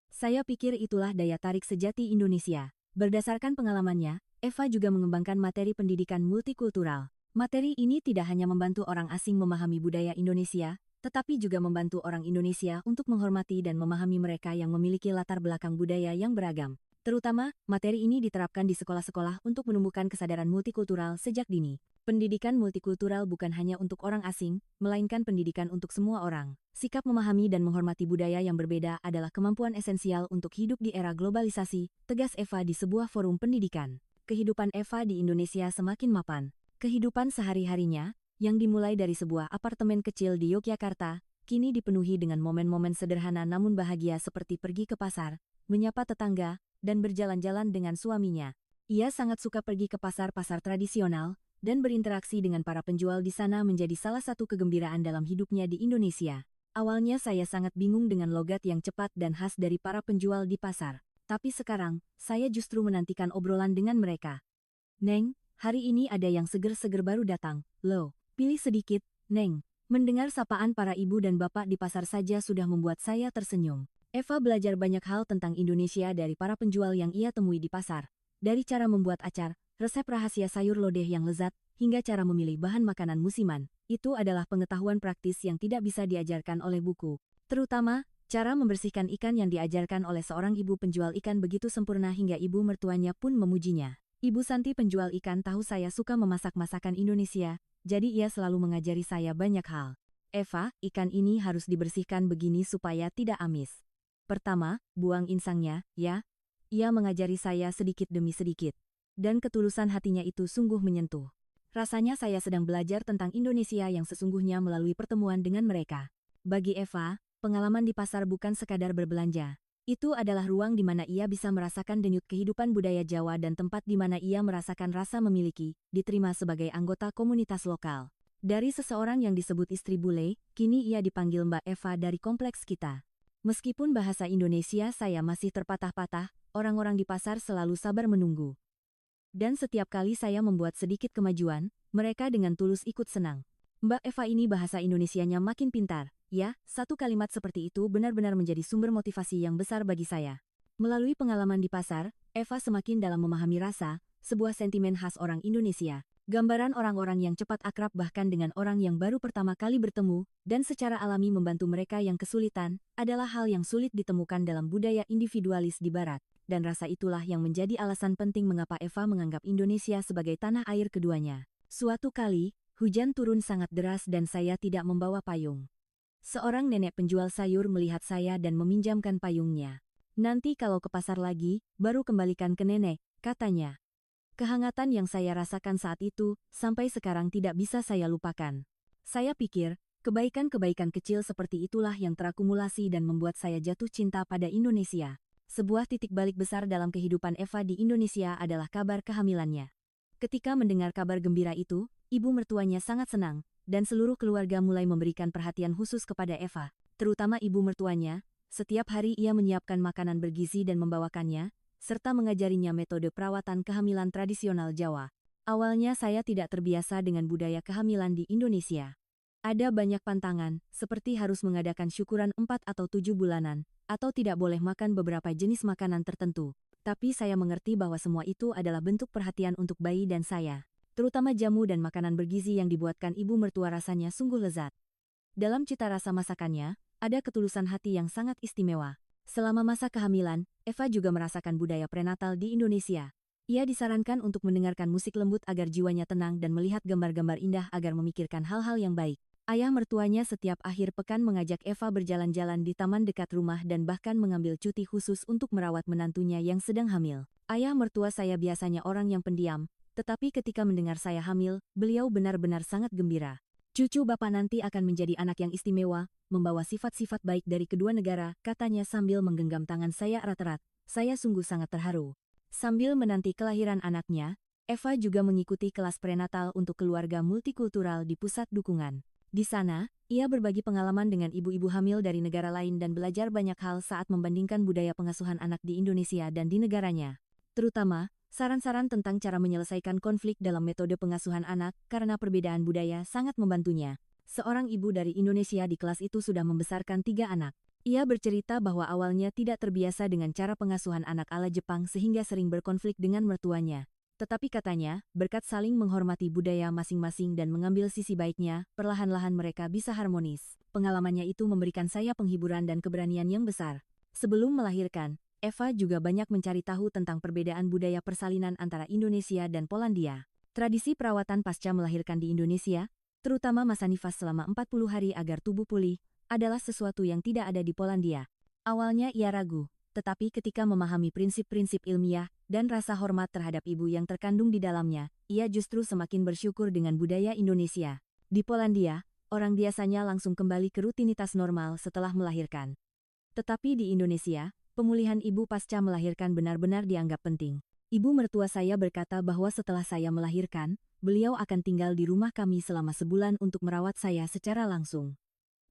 Saya pikir itulah daya tarik sejati Indonesia. Berdasarkan pengalamannya, Eva juga mengembangkan materi pendidikan multikultural. Materi ini tidak hanya membantu orang asing memahami budaya Indonesia, tetapi juga membantu orang Indonesia untuk menghormati dan memahami mereka yang memiliki latar belakang budaya yang beragam. Terutama, materi ini diterapkan di sekolah-sekolah untuk menumbuhkan kesadaran multikultural sejak dini. Pendidikan multikultural bukan hanya untuk orang asing, melainkan pendidikan untuk semua orang. Sikap memahami dan menghormati budaya yang berbeda adalah kemampuan esensial untuk hidup di era globalisasi, tegas Eva di sebuah forum pendidikan. Kehidupan Eva di Indonesia semakin mapan. Kehidupan sehari-harinya, yang dimulai dari sebuah apartemen kecil di Yogyakarta, kini dipenuhi dengan momen-momen sederhana namun bahagia seperti pergi ke pasar, menyapa tetangga, dan berjalan-jalan dengan suaminya. Ia sangat suka pergi ke pasar-pasar tradisional, dan berinteraksi dengan para penjual di sana menjadi salah satu kegembiraan dalam hidupnya di Indonesia. Awalnya saya sangat bingung dengan logat yang cepat dan khas dari para penjual di pasar. Tapi sekarang, saya justru menantikan obrolan dengan mereka. Neng, hari ini ada yang seger-seger baru datang, loh. Pilih sedikit, Neng. Mendengar sapaan para ibu dan bapak di pasar saja sudah membuat saya tersenyum. Eva belajar banyak hal tentang Indonesia dari para penjual yang ia temui di pasar. Dari cara membuat acar, resep rahasia sayur lodeh yang lezat, hingga cara memilih bahan makanan musiman. Itu adalah pengetahuan praktis yang tidak bisa diajarkan oleh buku. Terutama, cara membersihkan ikan yang diajarkan oleh seorang ibu penjual ikan begitu sempurna hingga ibu mertuanya pun memujinya. Ibu Santi penjual ikan tahu saya suka memasak masakan Indonesia, jadi ia selalu mengajari saya banyak hal. Eva, ikan ini harus dibersihkan begini supaya tidak amis. Pertama, buang insangnya, ya. Ia mengajari saya sedikit demi sedikit. Dan ketulusan hatinya itu sungguh menyentuh. Rasanya saya sedang belajar tentang Indonesia yang sesungguhnya melalui pertemuan dengan mereka. Bagi Eva, pengalaman di pasar bukan sekadar berbelanja. Itu adalah ruang di mana ia bisa merasakan denyut kehidupan budaya Jawa dan tempat di mana ia merasakan rasa memiliki, diterima sebagai anggota komunitas lokal. Dari seseorang yang disebut istri bule, kini ia dipanggil Mbak Eva dari kompleks kita. Meskipun bahasa Indonesia saya masih terpatah-patah, orang-orang di pasar selalu sabar menunggu. Dan setiap kali saya membuat sedikit kemajuan, mereka dengan tulus ikut senang. Mbak Eva ini bahasa Indonesianya makin pintar. Ya, satu kalimat seperti itu benar-benar menjadi sumber motivasi yang besar bagi saya. Melalui pengalaman di pasar, Eva semakin dalam memahami rasa, sebuah sentimen khas orang Indonesia. Gambaran orang-orang yang cepat akrab bahkan dengan orang yang baru pertama kali bertemu, dan secara alami membantu mereka yang kesulitan, adalah hal yang sulit ditemukan dalam budaya individualis di Barat. Dan rasa itulah yang menjadi alasan penting mengapa Eva menganggap Indonesia sebagai tanah air keduanya. Suatu kali, hujan turun sangat deras dan saya tidak membawa payung. Seorang nenek penjual sayur melihat saya dan meminjamkan payungnya. Nanti kalau ke pasar lagi, baru kembalikan ke nenek, katanya. Kehangatan yang saya rasakan saat itu, sampai sekarang tidak bisa saya lupakan. Saya pikir, kebaikan-kebaikan kecil seperti itulah yang terakumulasi dan membuat saya jatuh cinta pada Indonesia. Sebuah titik balik besar dalam kehidupan Eva di Indonesia adalah kabar kehamilannya. Ketika mendengar kabar gembira itu, ibu mertuanya sangat senang, dan seluruh keluarga mulai memberikan perhatian khusus kepada Eva, terutama ibu mertuanya. Setiap hari ia menyiapkan makanan bergizi dan membawakannya, serta mengajarinya metode perawatan kehamilan tradisional Jawa. Awalnya saya tidak terbiasa dengan budaya kehamilan di Indonesia. Ada banyak pantangan, seperti harus mengadakan syukuran 4 atau 7 bulanan, atau tidak boleh makan beberapa jenis makanan tertentu. Tapi saya mengerti bahwa semua itu adalah bentuk perhatian untuk bayi dan saya. Terutama jamu dan makanan bergizi yang dibuatkan ibu mertua rasanya sungguh lezat. Dalam cita rasa masakannya, ada ketulusan hati yang sangat istimewa. Selama masa kehamilan, Eva juga merasakan budaya prenatal di Indonesia. Ia disarankan untuk mendengarkan musik lembut agar jiwanya tenang dan melihat gambar-gambar indah agar memikirkan hal-hal yang baik. Ayah mertuanya setiap akhir pekan mengajak Eva berjalan-jalan di taman dekat rumah dan bahkan mengambil cuti khusus untuk merawat menantunya yang sedang hamil. Ayah mertua saya biasanya orang yang pendiam, tetapi ketika mendengar saya hamil, beliau benar-benar sangat gembira. Cucu bapak nanti akan menjadi anak yang istimewa, membawa sifat-sifat baik dari kedua negara, katanya sambil menggenggam tangan saya erat-erat. Saya sungguh sangat terharu. Sambil menanti kelahiran anaknya, Eva juga mengikuti kelas prenatal untuk keluarga multikultural di pusat dukungan. Di sana, ia berbagi pengalaman dengan ibu-ibu hamil dari negara lain dan belajar banyak hal saat membandingkan budaya pengasuhan anak di Indonesia dan di negaranya. Terutama, saran-saran tentang cara menyelesaikan konflik dalam metode pengasuhan anak karena perbedaan budaya sangat membantunya. Seorang ibu dari Indonesia di kelas itu sudah membesarkan 3 anak. Ia bercerita bahwa awalnya tidak terbiasa dengan cara pengasuhan anak ala Jepang sehingga sering berkonflik dengan mertuanya. Tetapi katanya, berkat saling menghormati budaya masing-masing dan mengambil sisi baiknya, perlahan-lahan mereka bisa harmonis. Pengalamannya itu memberikan saya penghiburan dan keberanian yang besar. Sebelum melahirkan, Eva juga banyak mencari tahu tentang perbedaan budaya persalinan antara Indonesia dan Polandia. Tradisi perawatan pasca melahirkan di Indonesia, terutama masa nifas selama 40 hari agar tubuh pulih, adalah sesuatu yang tidak ada di Polandia. Awalnya ia ragu, tetapi ketika memahami prinsip-prinsip ilmiah dan rasa hormat terhadap ibu yang terkandung di dalamnya, ia justru semakin bersyukur dengan budaya Indonesia. Di Polandia, orang biasanya langsung kembali ke rutinitas normal setelah melahirkan. Tetapi di Indonesia, pemulihan ibu pasca melahirkan benar-benar dianggap penting. Ibu mertua saya berkata bahwa setelah saya melahirkan, beliau akan tinggal di rumah kami selama sebulan untuk merawat saya secara langsung.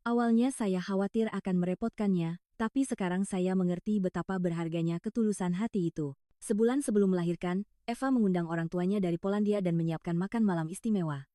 Awalnya saya khawatir akan merepotkannya, tapi sekarang saya mengerti betapa berharganya ketulusan hati itu. Sebulan sebelum melahirkan, Eva mengundang orang tuanya dari Polandia dan menyiapkan makan malam istimewa.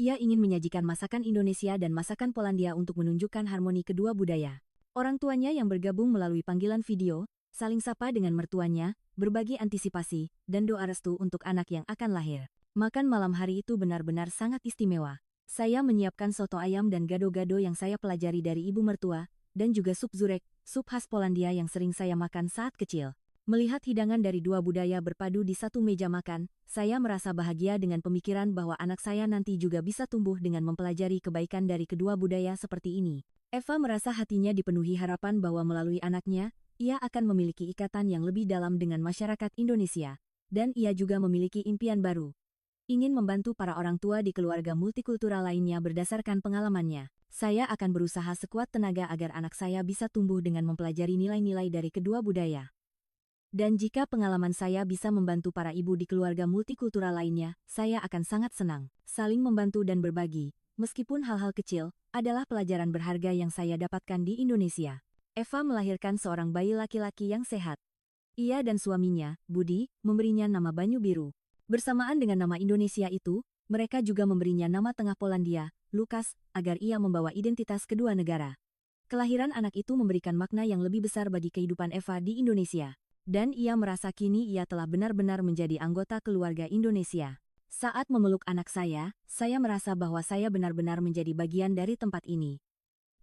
Ia ingin menyajikan masakan Indonesia dan masakan Polandia untuk menunjukkan harmoni kedua budaya. Orang tuanya yang bergabung melalui panggilan video, saling sapa dengan mertuanya, berbagi antisipasi, dan doa restu untuk anak yang akan lahir. Makan malam hari itu benar-benar sangat istimewa. Saya menyiapkan soto ayam dan gado-gado yang saya pelajari dari ibu mertua, dan juga sup zurek, sup khas Polandia yang sering saya makan saat kecil. Melihat hidangan dari dua budaya berpadu di satu meja makan, saya merasa bahagia dengan pemikiran bahwa anak saya nanti juga bisa tumbuh dengan mempelajari kebaikan dari kedua budaya seperti ini. Eva merasa hatinya dipenuhi harapan bahwa melalui anaknya, ia akan memiliki ikatan yang lebih dalam dengan masyarakat Indonesia. Dan ia juga memiliki impian baru. Ingin membantu para orang tua di keluarga multikultural lainnya berdasarkan pengalamannya. Saya akan berusaha sekuat tenaga agar anak saya bisa tumbuh dengan mempelajari nilai-nilai dari kedua budaya. Dan jika pengalaman saya bisa membantu para ibu di keluarga multikultural lainnya, saya akan sangat senang. Saling membantu dan berbagi, meskipun hal-hal kecil, adalah pelajaran berharga yang saya dapatkan di Indonesia. Eva melahirkan seorang bayi laki-laki yang sehat. Ia dan suaminya, Budi, memberinya nama Banyu Biru. Bersamaan dengan nama Indonesia itu, mereka juga memberinya nama tengah Polandia, Lukas, agar ia membawa identitas kedua negara. Kelahiran anak itu memberikan makna yang lebih besar bagi kehidupan Eva di Indonesia. Dan ia merasa kini ia telah benar-benar menjadi anggota keluarga Indonesia. Saat memeluk anak saya merasa bahwa saya benar-benar menjadi bagian dari tempat ini.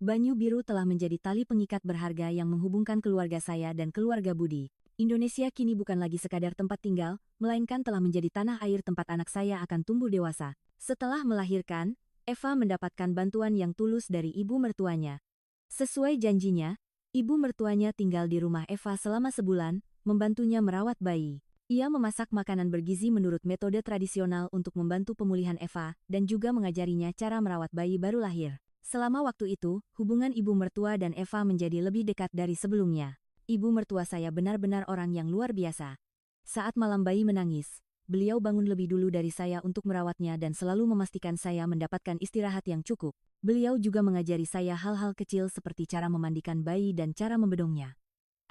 Banyu Biru telah menjadi tali pengikat berharga yang menghubungkan keluarga saya dan keluarga Budi. Indonesia kini bukan lagi sekadar tempat tinggal, melainkan telah menjadi tanah air tempat anak saya akan tumbuh dewasa. Setelah melahirkan, Eva mendapatkan bantuan yang tulus dari ibu mertuanya. Sesuai janjinya, ibu mertuanya tinggal di rumah Eva selama sebulan, membantunya merawat bayi. Ia memasak makanan bergizi menurut metode tradisional untuk membantu pemulihan Eva, dan juga mengajarinya cara merawat bayi baru lahir. Selama waktu itu, hubungan ibu mertua dan Eva menjadi lebih dekat dari sebelumnya. Ibu mertua saya benar-benar orang yang luar biasa. Saat malam bayi menangis, beliau bangun lebih dulu dari saya untuk merawatnya dan selalu memastikan saya mendapatkan istirahat yang cukup. Beliau juga mengajari saya hal-hal kecil seperti cara memandikan bayi dan cara membedongnya.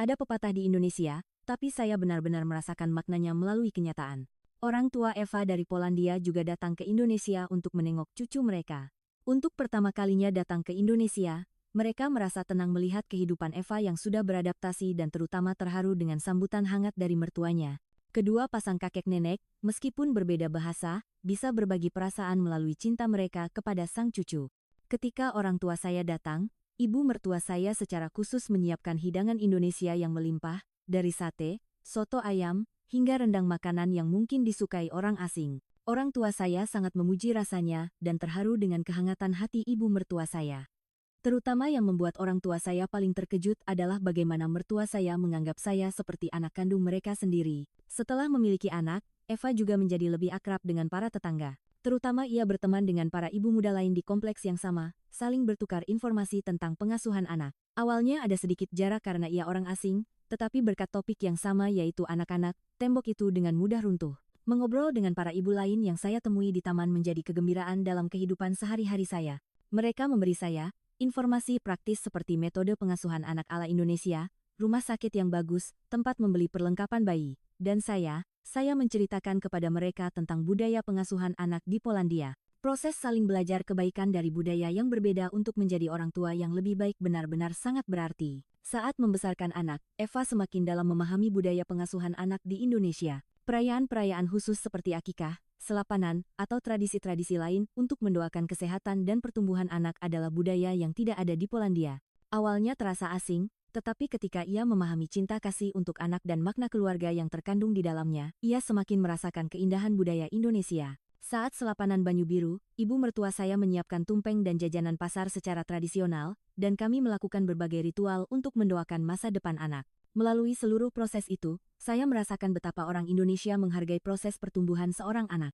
Ada pepatah di Indonesia, tapi saya benar-benar merasakan maknanya melalui kenyataan. Orang tua Eva dari Polandia juga datang ke Indonesia untuk menengok cucu mereka. Untuk pertama kalinya datang ke Indonesia, mereka merasa tenang melihat kehidupan Eva yang sudah beradaptasi dan terutama terharu dengan sambutan hangat dari mertuanya. Kedua pasang kakek nenek, meskipun berbeda bahasa, bisa berbagi perasaan melalui cinta mereka kepada sang cucu. Ketika orang tua saya datang, ibu mertua saya secara khusus menyiapkan hidangan Indonesia yang melimpah, dari sate, soto ayam, hingga rendang makanan yang mungkin disukai orang asing. Orang tua saya sangat memuji rasanya dan terharu dengan kehangatan hati ibu mertua saya. Terutama yang membuat orang tua saya paling terkejut adalah bagaimana mertua saya menganggap saya seperti anak kandung mereka sendiri. Setelah memiliki anak, Eva juga menjadi lebih akrab dengan para tetangga. Terutama ia berteman dengan para ibu muda lain di kompleks yang sama, saling bertukar informasi tentang pengasuhan anak. Awalnya ada sedikit jarak karena ia orang asing, tetapi berkat topik yang sama yaitu anak-anak, tembok itu dengan mudah runtuh. Mengobrol dengan para ibu lain yang saya temui di taman menjadi kegembiraan dalam kehidupan sehari-hari saya. Mereka memberi saya informasi praktis seperti metode pengasuhan anak ala Indonesia, rumah sakit yang bagus, tempat membeli perlengkapan bayi, dan saya menceritakan kepada mereka tentang budaya pengasuhan anak di Polandia. Proses saling belajar kebaikan dari budaya yang berbeda untuk menjadi orang tua yang lebih baik benar-benar sangat berarti. Saat membesarkan anak, Eva semakin dalam memahami budaya pengasuhan anak di Indonesia. Perayaan-perayaan khusus seperti akikah, selapanan, atau tradisi-tradisi lain untuk mendoakan kesehatan dan pertumbuhan anak adalah budaya yang tidak ada di Polandia. Awalnya terasa asing, tetapi ketika ia memahami cinta kasih untuk anak dan makna keluarga yang terkandung di dalamnya, ia semakin merasakan keindahan budaya Indonesia. Saat selapanan Banyu Biru, ibu mertua saya menyiapkan tumpeng dan jajanan pasar secara tradisional, dan kami melakukan berbagai ritual untuk mendoakan masa depan anak. Melalui seluruh proses itu, saya merasakan betapa orang Indonesia menghargai proses pertumbuhan seorang anak.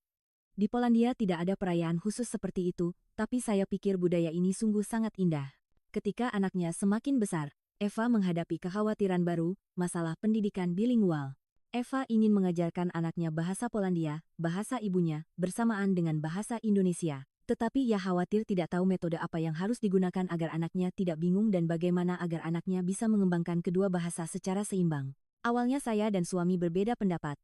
Di Polandia tidak ada perayaan khusus seperti itu, tapi saya pikir budaya ini sungguh sangat indah. Ketika anaknya semakin besar, Eva menghadapi kekhawatiran baru, masalah pendidikan bilingual. Eva ingin mengajarkan anaknya bahasa Polandia, bahasa ibunya, bersamaan dengan bahasa Indonesia. Tetapi ia khawatir tidak tahu metode apa yang harus digunakan agar anaknya tidak bingung dan bagaimana agar anaknya bisa mengembangkan kedua bahasa secara seimbang. Awalnya saya dan suami berbeda pendapat.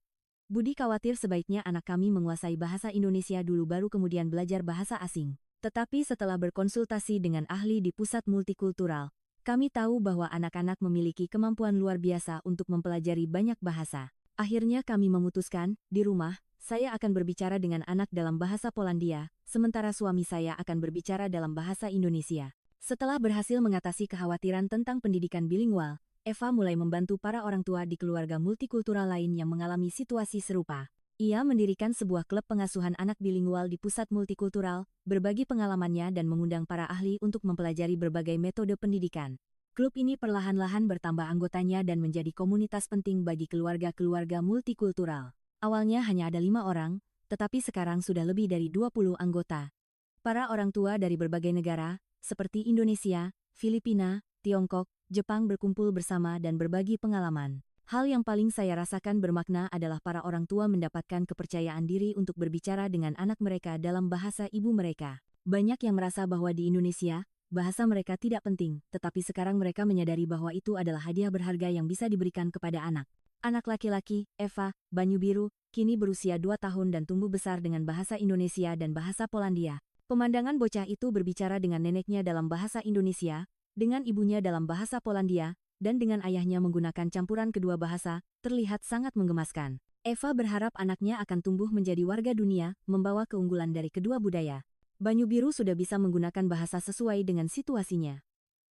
Budi khawatir sebaiknya anak kami menguasai bahasa Indonesia dulu baru kemudian belajar bahasa asing. Tetapi setelah berkonsultasi dengan ahli di pusat multikultural, kami tahu bahwa anak-anak memiliki kemampuan luar biasa untuk mempelajari banyak bahasa. Akhirnya kami memutuskan, di rumah, saya akan berbicara dengan anak dalam bahasa Polandia, sementara suami saya akan berbicara dalam bahasa Indonesia. Setelah berhasil mengatasi kekhawatiran tentang pendidikan bilingual, Eva mulai membantu para orang tua di keluarga multikultural lain yang mengalami situasi serupa. Ia mendirikan sebuah klub pengasuhan anak bilingual di pusat multikultural, berbagi pengalamannya dan mengundang para ahli untuk mempelajari berbagai metode pendidikan. Klub ini perlahan-lahan bertambah anggotanya dan menjadi komunitas penting bagi keluarga-keluarga multikultural. Awalnya hanya ada 5 orang, tetapi sekarang sudah lebih dari 20 anggota. Para orang tua dari berbagai negara, seperti Indonesia, Filipina, Tiongkok, Jepang berkumpul bersama dan berbagi pengalaman. Hal yang paling saya rasakan bermakna adalah para orang tua mendapatkan kepercayaan diri untuk berbicara dengan anak mereka dalam bahasa ibu mereka. Banyak yang merasa bahwa di Indonesia, bahasa mereka tidak penting, tetapi sekarang mereka menyadari bahwa itu adalah hadiah berharga yang bisa diberikan kepada anak. Anak laki-laki, Eva, Banyu Biru, kini berusia 2 tahun dan tumbuh besar dengan bahasa Indonesia dan bahasa Polandia. Pemandangan bocah itu berbicara dengan neneknya dalam bahasa Indonesia, dengan ibunya dalam bahasa Polandia, dan dengan ayahnya menggunakan campuran kedua bahasa, terlihat sangat menggemaskan. Eva berharap anaknya akan tumbuh menjadi warga dunia, membawa keunggulan dari kedua budaya. Banyu Biru sudah bisa menggunakan bahasa sesuai dengan situasinya.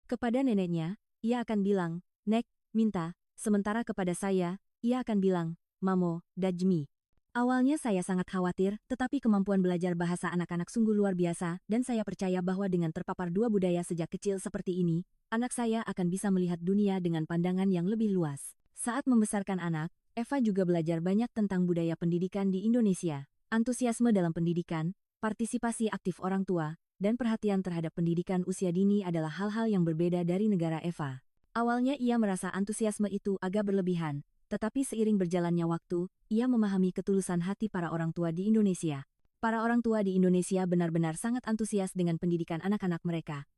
Kepada neneknya, ia akan bilang, "Nek, minta," sementara kepada saya, ia akan bilang, "Mamo, dajmi." Awalnya saya sangat khawatir, tetapi kemampuan belajar bahasa anak-anak sungguh luar biasa, dan saya percaya bahwa dengan terpapar dua budaya sejak kecil seperti ini, anak saya akan bisa melihat dunia dengan pandangan yang lebih luas. Saat membesarkan anak, Eva juga belajar banyak tentang budaya pendidikan di Indonesia. Antusiasme dalam pendidikan, partisipasi aktif orang tua, dan perhatian terhadap pendidikan usia dini adalah hal-hal yang berbeda dari negara Eva. Awalnya ia merasa antusiasme itu agak berlebihan, tetapi seiring berjalannya waktu, ia memahami ketulusan hati para orang tua di Indonesia. Para orang tua di Indonesia benar-benar sangat antusias dengan pendidikan anak-anak mereka.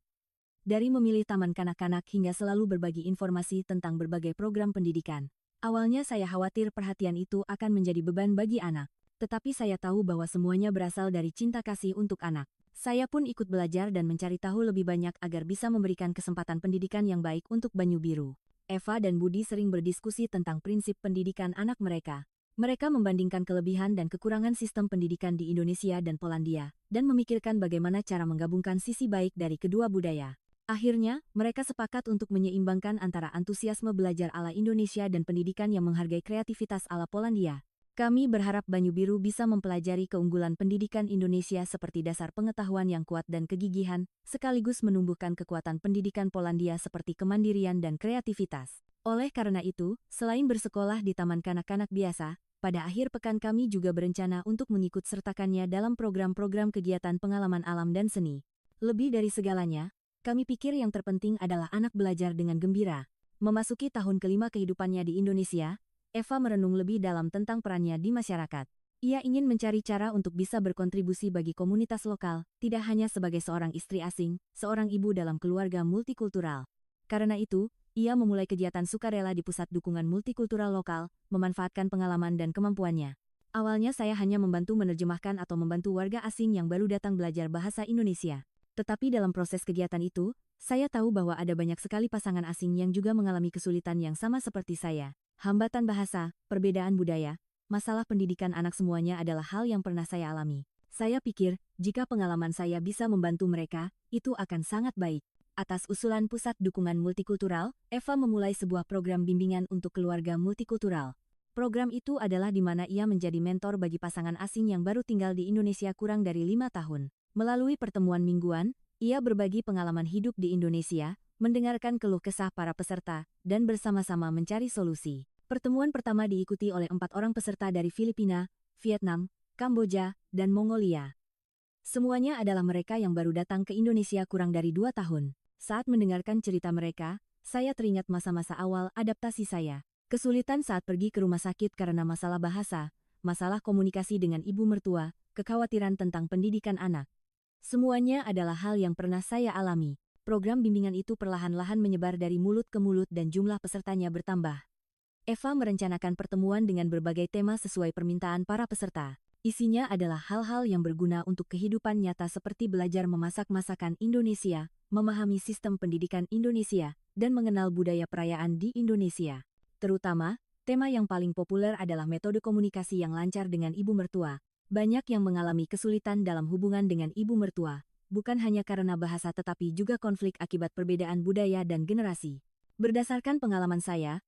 Dari memilih taman kanak-kanak hingga selalu berbagi informasi tentang berbagai program pendidikan. Awalnya saya khawatir perhatian itu akan menjadi beban bagi anak. Tetapi saya tahu bahwa semuanya berasal dari cinta kasih untuk anak. Saya pun ikut belajar dan mencari tahu lebih banyak agar bisa memberikan kesempatan pendidikan yang baik untuk Banyu Biru. Eva dan Budi sering berdiskusi tentang prinsip pendidikan anak mereka. Mereka membandingkan kelebihan dan kekurangan sistem pendidikan di Indonesia dan Polandia, dan memikirkan bagaimana cara menggabungkan sisi baik dari kedua budaya. Akhirnya, mereka sepakat untuk menyeimbangkan antara antusiasme belajar ala Indonesia dan pendidikan yang menghargai kreativitas ala Polandia. Kami berharap Banyu Biru bisa mempelajari keunggulan pendidikan Indonesia seperti dasar pengetahuan yang kuat dan kegigihan, sekaligus menumbuhkan kekuatan pendidikan Polandia seperti kemandirian dan kreativitas. Oleh karena itu, selain bersekolah di taman kanak-kanak biasa, pada akhir pekan kami juga berencana untuk mengikut sertakannya dalam program-program kegiatan pengalaman alam dan seni. Lebih dari segalanya, kami pikir yang terpenting adalah anak belajar dengan gembira. Memasuki tahun kelima kehidupannya di Indonesia, Eva merenung lebih dalam tentang perannya di masyarakat. Ia ingin mencari cara untuk bisa berkontribusi bagi komunitas lokal, tidak hanya sebagai seorang istri asing, seorang ibu dalam keluarga multikultural. Karena itu, ia memulai kegiatan sukarela di pusat dukungan multikultural lokal, memanfaatkan pengalaman dan kemampuannya. Awalnya saya hanya membantu menerjemahkan atau membantu warga asing yang baru datang belajar bahasa Indonesia. Tetapi dalam proses kegiatan itu, saya tahu bahwa ada banyak sekali pasangan asing yang juga mengalami kesulitan yang sama seperti saya. Hambatan bahasa, perbedaan budaya, masalah pendidikan anak semuanya adalah hal yang pernah saya alami. Saya pikir, jika pengalaman saya bisa membantu mereka, itu akan sangat baik. Atas usulan Pusat Dukungan Multikultural, Eva memulai sebuah program bimbingan untuk keluarga multikultural. Program itu adalah di mana ia menjadi mentor bagi pasangan asing yang baru tinggal di Indonesia kurang dari 5 tahun. Melalui pertemuan mingguan, ia berbagi pengalaman hidup di Indonesia, mendengarkan keluh kesah para peserta, dan bersama-sama mencari solusi. Pertemuan pertama diikuti oleh 4 orang peserta dari Filipina, Vietnam, Kamboja, dan Mongolia. Semuanya adalah mereka yang baru datang ke Indonesia kurang dari 2 tahun. Saat mendengarkan cerita mereka, saya teringat masa-masa awal adaptasi saya. Kesulitan saat pergi ke rumah sakit karena masalah bahasa, masalah komunikasi dengan ibu mertua, kekhawatiran tentang pendidikan anak. Semuanya adalah hal yang pernah saya alami. Program bimbingan itu perlahan-lahan menyebar dari mulut ke mulut dan jumlah pesertanya bertambah. Eva merencanakan pertemuan dengan berbagai tema sesuai permintaan para peserta. Isinya adalah hal-hal yang berguna untuk kehidupan nyata seperti belajar memasak masakan Indonesia, memahami sistem pendidikan Indonesia, dan mengenal budaya perayaan di Indonesia. Terutama, Tema yang paling populer adalah metode komunikasi yang lancar dengan ibu mertua. Banyak yang mengalami kesulitan dalam hubungan dengan ibu mertua, bukan hanya karena bahasa tetapi juga konflik akibat perbedaan budaya dan generasi. Berdasarkan pengalaman saya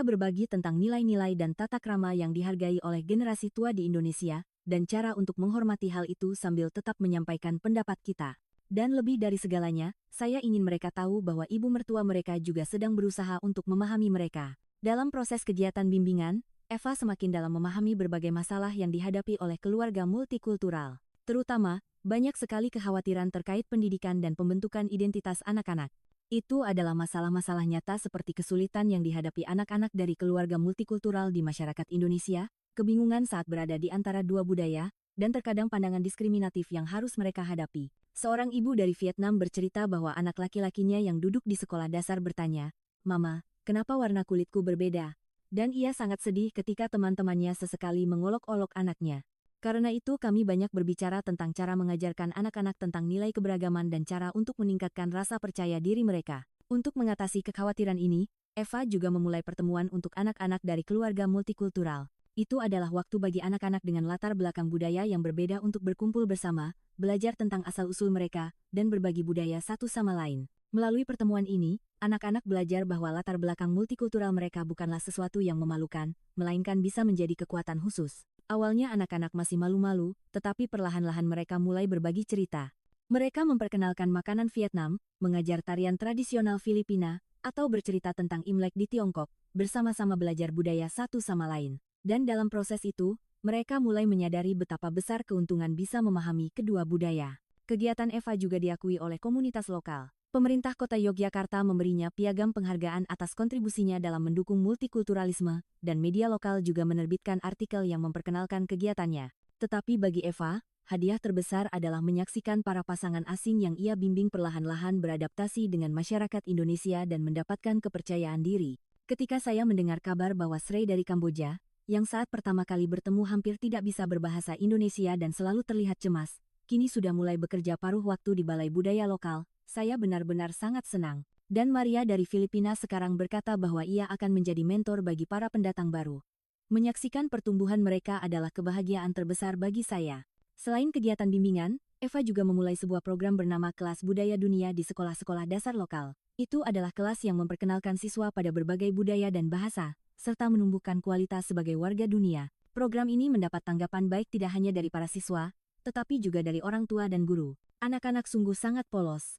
berbagi tentang nilai-nilai dan tata krama yang dihargai oleh generasi tua di Indonesia, dan cara untuk menghormati hal itu sambil tetap menyampaikan pendapat kita. Dan lebih dari segalanya, saya ingin mereka tahu bahwa ibu mertua mereka juga sedang berusaha untuk memahami mereka. Dalam proses kegiatan bimbingan, Eva semakin dalam memahami berbagai masalah yang dihadapi oleh keluarga multikultural. Terutama, banyak sekali kekhawatiran terkait pendidikan dan pembentukan identitas anak-anak. Itu adalah masalah-masalah nyata seperti kesulitan yang dihadapi anak-anak dari keluarga multikultural di masyarakat Indonesia, kebingungan saat berada di antara dua budaya, dan terkadang pandangan diskriminatif yang harus mereka hadapi. Seorang ibu dari Vietnam bercerita bahwa anak laki-lakinya yang duduk di sekolah dasar bertanya, "Mama, kenapa warna kulitku berbeda?" Dan ia sangat sedih ketika teman-temannya sesekali mengolok-olok anaknya. Karena itu kami banyak berbicara tentang cara mengajarkan anak-anak tentang nilai keberagaman dan cara untuk meningkatkan rasa percaya diri mereka. Untuk mengatasi kekhawatiran ini, Eva juga memulai pertemuan untuk anak-anak dari keluarga multikultural. Itu adalah waktu bagi anak-anak dengan latar belakang budaya yang berbeda untuk berkumpul bersama, belajar tentang asal-usul mereka, dan berbagi budaya satu sama lain. Melalui pertemuan ini, anak-anak belajar bahwa latar belakang multikultural mereka bukanlah sesuatu yang memalukan, melainkan bisa menjadi kekuatan khusus. Awalnya anak-anak masih malu-malu, tetapi perlahan-lahan mereka mulai berbagi cerita. Mereka memperkenalkan makanan Vietnam, mengajar tarian tradisional Filipina, atau bercerita tentang Imlek di Tiongkok, bersama-sama belajar budaya satu sama lain. Dan dalam proses itu, mereka mulai menyadari betapa besar keuntungan bisa memahami kedua budaya. Kegiatan Eva juga diakui oleh komunitas lokal. Pemerintah Kota Yogyakarta memberinya piagam penghargaan atas kontribusinya dalam mendukung multikulturalisme, dan media lokal juga menerbitkan artikel yang memperkenalkan kegiatannya. Tetapi bagi Eva, hadiah terbesar adalah menyaksikan para pasangan asing yang ia bimbing perlahan-lahan beradaptasi dengan masyarakat Indonesia dan mendapatkan kepercayaan diri. Ketika saya mendengar kabar bahwa Srey dari Kamboja, yang saat pertama kali bertemu hampir tidak bisa berbahasa Indonesia dan selalu terlihat cemas, kini sudah mulai bekerja paruh waktu di Balai Budaya Lokal, saya benar-benar sangat senang. Dan Maria dari Filipina sekarang berkata bahwa ia akan menjadi mentor bagi para pendatang baru. Menyaksikan pertumbuhan mereka adalah kebahagiaan terbesar bagi saya. Selain kegiatan bimbingan, Eva juga memulai sebuah program bernama Kelas Budaya Dunia di sekolah-sekolah dasar lokal. Itu adalah kelas yang memperkenalkan siswa pada berbagai budaya dan bahasa, serta menumbuhkan kualitas sebagai warga dunia. Program ini mendapat tanggapan baik tidak hanya dari para siswa, tetapi juga dari orang tua dan guru. Anak-anak sungguh sangat polos.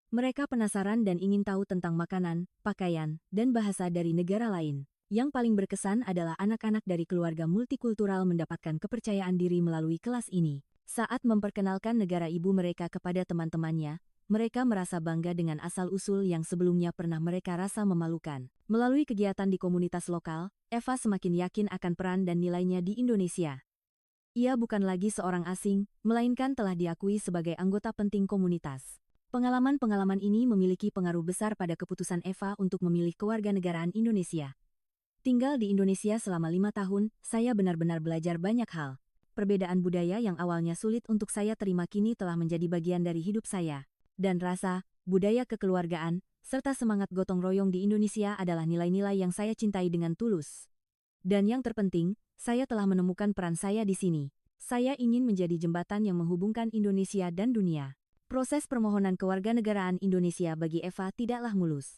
Mereka penasaran dan ingin tahu tentang makanan, pakaian, dan bahasa dari negara lain. Yang paling berkesan adalah anak-anak dari keluarga multikultural mendapatkan kepercayaan diri melalui kelas ini. Saat memperkenalkan negara ibu mereka kepada teman-temannya, mereka merasa bangga dengan asal-usul yang sebelumnya pernah mereka rasa memalukan. Melalui kegiatan di komunitas lokal, Eva semakin yakin akan peran dan nilainya di Indonesia. Ia bukan lagi seorang asing, melainkan telah diakui sebagai anggota penting komunitas. Pengalaman-pengalaman ini memiliki pengaruh besar pada keputusan Eva untuk memilih kewarganegaraan Indonesia. Tinggal di Indonesia selama 5 tahun, saya benar-benar belajar banyak hal. Perbedaan budaya yang awalnya sulit untuk saya terima kini telah menjadi bagian dari hidup saya. Dan rasa, budaya kekeluargaan, serta semangat gotong royong di Indonesia adalah nilai-nilai yang saya cintai dengan tulus. Dan yang terpenting, saya telah menemukan peran saya di sini. Saya ingin menjadi jembatan yang menghubungkan Indonesia dan dunia. Proses permohonan kewarganegaraan Indonesia bagi Eva tidaklah mulus.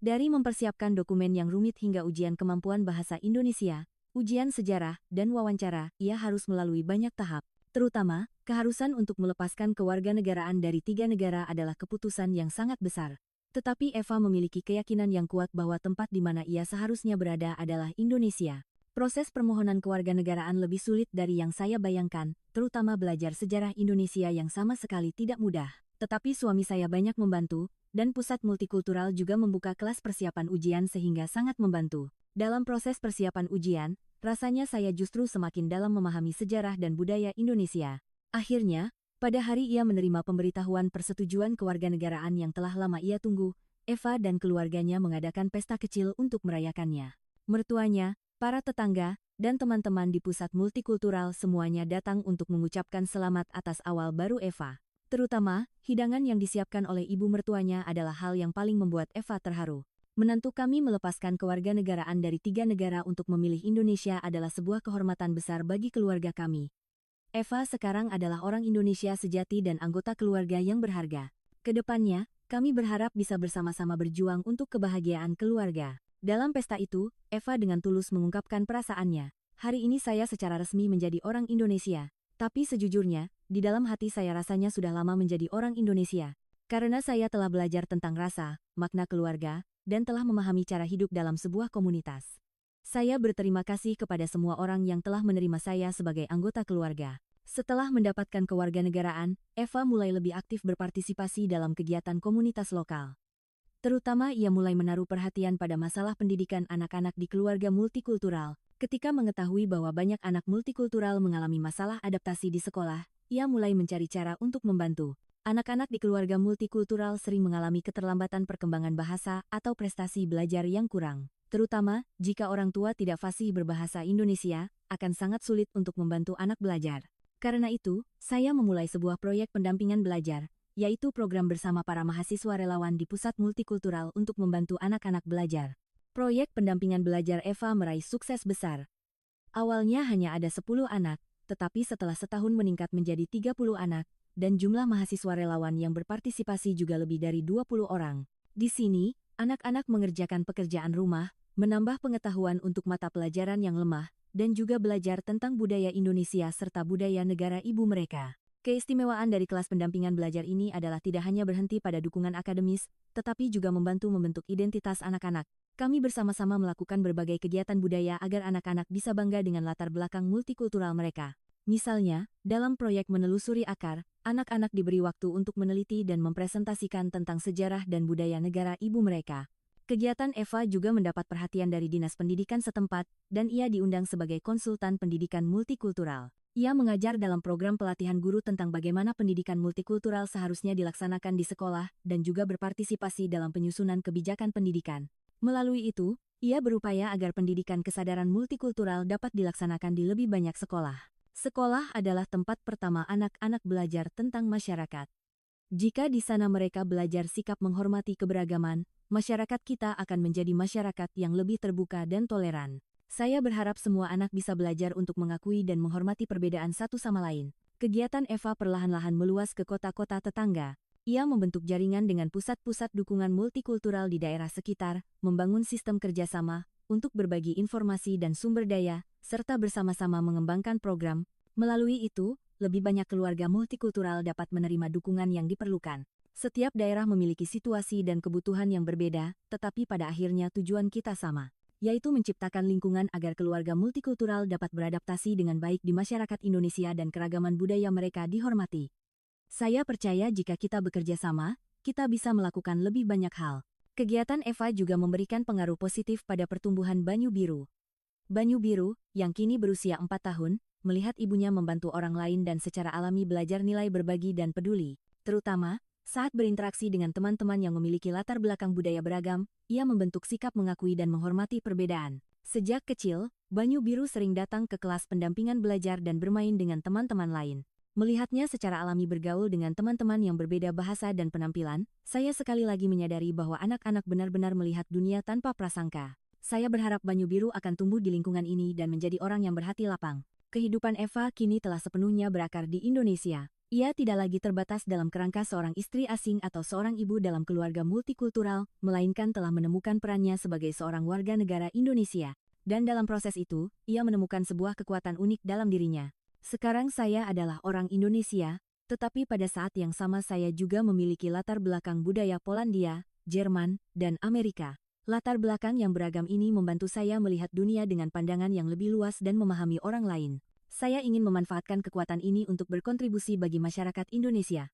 Dari mempersiapkan dokumen yang rumit hingga ujian kemampuan bahasa Indonesia, ujian sejarah, dan wawancara, ia harus melalui banyak tahap. Terutama, keharusan untuk melepaskan kewarganegaraan dari 3 negara adalah keputusan yang sangat besar. Tetapi Eva memiliki keyakinan yang kuat bahwa tempat di mana ia seharusnya berada adalah Indonesia. Proses permohonan kewarganegaraan lebih sulit dari yang saya bayangkan, terutama belajar sejarah Indonesia yang sama sekali tidak mudah. Tetapi suami saya banyak membantu, dan pusat multikultural juga membuka kelas persiapan ujian sehingga sangat membantu. Dalam proses persiapan ujian, rasanya saya justru semakin dalam memahami sejarah dan budaya Indonesia. Akhirnya, pada hari ia menerima pemberitahuan persetujuan kewarganegaraan yang telah lama ia tunggu, Eva dan keluarganya mengadakan pesta kecil untuk merayakannya. Mertuanya, para tetangga, dan teman-teman di pusat multikultural semuanya datang untuk mengucapkan selamat atas awal baru Eva. Terutama, hidangan yang disiapkan oleh ibu mertuanya adalah hal yang paling membuat Eva terharu. Menantu kami melepaskan kewarganegaraan dari 3 negara untuk memilih Indonesia adalah sebuah kehormatan besar bagi keluarga kami. Eva sekarang adalah orang Indonesia sejati dan anggota keluarga yang berharga. Kedepannya, kami berharap bisa bersama-sama berjuang untuk kebahagiaan keluarga. Dalam pesta itu, Eva dengan tulus mengungkapkan perasaannya. Hari ini saya secara resmi menjadi orang Indonesia. Tapi sejujurnya, di dalam hati saya rasanya sudah lama menjadi orang Indonesia. Karena saya telah belajar tentang rasa, makna keluarga, dan telah memahami cara hidup dalam sebuah komunitas. Saya berterima kasih kepada semua orang yang telah menerima saya sebagai anggota keluarga. Setelah mendapatkan kewarganegaraan, Eva mulai lebih aktif berpartisipasi dalam kegiatan komunitas lokal. Terutama ia mulai menaruh perhatian pada masalah pendidikan anak-anak di keluarga multikultural. Ketika mengetahui bahwa banyak anak multikultural mengalami masalah adaptasi di sekolah, ia mulai mencari cara untuk membantu. Anak-anak di keluarga multikultural sering mengalami keterlambatan perkembangan bahasa atau prestasi belajar yang kurang. Terutama, jika orang tua tidak fasih berbahasa Indonesia, akan sangat sulit untuk membantu anak belajar. Karena itu, saya memulai sebuah proyek pendampingan belajar, yaitu program bersama para mahasiswa relawan di Pusat Multikultural untuk membantu anak-anak belajar. Proyek pendampingan belajar Eva meraih sukses besar. Awalnya hanya ada 10 anak, tetapi setelah setahun meningkat menjadi 30 anak, dan jumlah mahasiswa relawan yang berpartisipasi juga lebih dari 20 orang. Di sini, anak-anak mengerjakan pekerjaan rumah, menambah pengetahuan untuk mata pelajaran yang lemah, dan juga belajar tentang budaya Indonesia serta budaya negara ibu mereka. Keistimewaan dari kelas pendampingan belajar ini adalah tidak hanya berhenti pada dukungan akademis, tetapi juga membantu membentuk identitas anak-anak. Kami bersama-sama melakukan berbagai kegiatan budaya agar anak-anak bisa bangga dengan latar belakang multikultural mereka. Misalnya, dalam proyek menelusuri akar, anak-anak diberi waktu untuk meneliti dan mempresentasikan tentang sejarah dan budaya negara ibu mereka. Kegiatan Eva juga mendapat perhatian dari Dinas Pendidikan setempat, dan ia diundang sebagai konsultan pendidikan multikultural. Ia mengajar dalam program pelatihan guru tentang bagaimana pendidikan multikultural seharusnya dilaksanakan di sekolah, dan juga berpartisipasi dalam penyusunan kebijakan pendidikan. Melalui itu, ia berupaya agar pendidikan kesadaran multikultural dapat dilaksanakan di lebih banyak sekolah. Sekolah adalah tempat pertama anak-anak belajar tentang masyarakat. Jika di sana mereka belajar sikap menghormati keberagaman, masyarakat kita akan menjadi masyarakat yang lebih terbuka dan toleran. Saya berharap semua anak bisa belajar untuk mengakui dan menghormati perbedaan satu sama lain. Kegiatan Eva perlahan-lahan meluas ke kota-kota tetangga. Ia membentuk jaringan dengan pusat-pusat dukungan multikultural di daerah sekitar, membangun sistem kerjasama, untuk berbagi informasi dan sumber daya, serta bersama-sama mengembangkan program. Melalui itu, lebih banyak keluarga multikultural dapat menerima dukungan yang diperlukan. Setiap daerah memiliki situasi dan kebutuhan yang berbeda, tetapi pada akhirnya tujuan kita sama, yaitu menciptakan lingkungan agar keluarga multikultural dapat beradaptasi dengan baik di masyarakat Indonesia dan keragaman budaya mereka dihormati. Saya percaya jika kita bekerja sama, kita bisa melakukan lebih banyak hal. Kegiatan Eva juga memberikan pengaruh positif pada pertumbuhan Banyu Biru. Banyu Biru, yang kini berusia 4 tahun, melihat ibunya membantu orang lain dan secara alami belajar nilai berbagi dan peduli. Terutama, saat berinteraksi dengan teman-teman yang memiliki latar belakang budaya beragam, ia membentuk sikap mengakui dan menghormati perbedaan. Sejak kecil, Banyu Biru sering datang ke kelas pendampingan belajar dan bermain dengan teman-teman lain. Melihatnya secara alami bergaul dengan teman-teman yang berbeda bahasa dan penampilan, saya sekali lagi menyadari bahwa anak-anak benar-benar melihat dunia tanpa prasangka. Saya berharap Banyu Biru akan tumbuh di lingkungan ini dan menjadi orang yang berhati lapang. Kehidupan Eva kini telah sepenuhnya berakar di Indonesia. Ia tidak lagi terbatas dalam kerangka seorang istri asing atau seorang ibu dalam keluarga multikultural, melainkan telah menemukan perannya sebagai seorang warga negara Indonesia. Dan dalam proses itu, ia menemukan sebuah kekuatan unik dalam dirinya. Sekarang saya adalah orang Indonesia, tetapi pada saat yang sama saya juga memiliki latar belakang budaya Polandia, Jerman, dan Amerika. Latar belakang yang beragam ini membantu saya melihat dunia dengan pandangan yang lebih luas dan memahami orang lain. Saya ingin memanfaatkan kekuatan ini untuk berkontribusi bagi masyarakat Indonesia.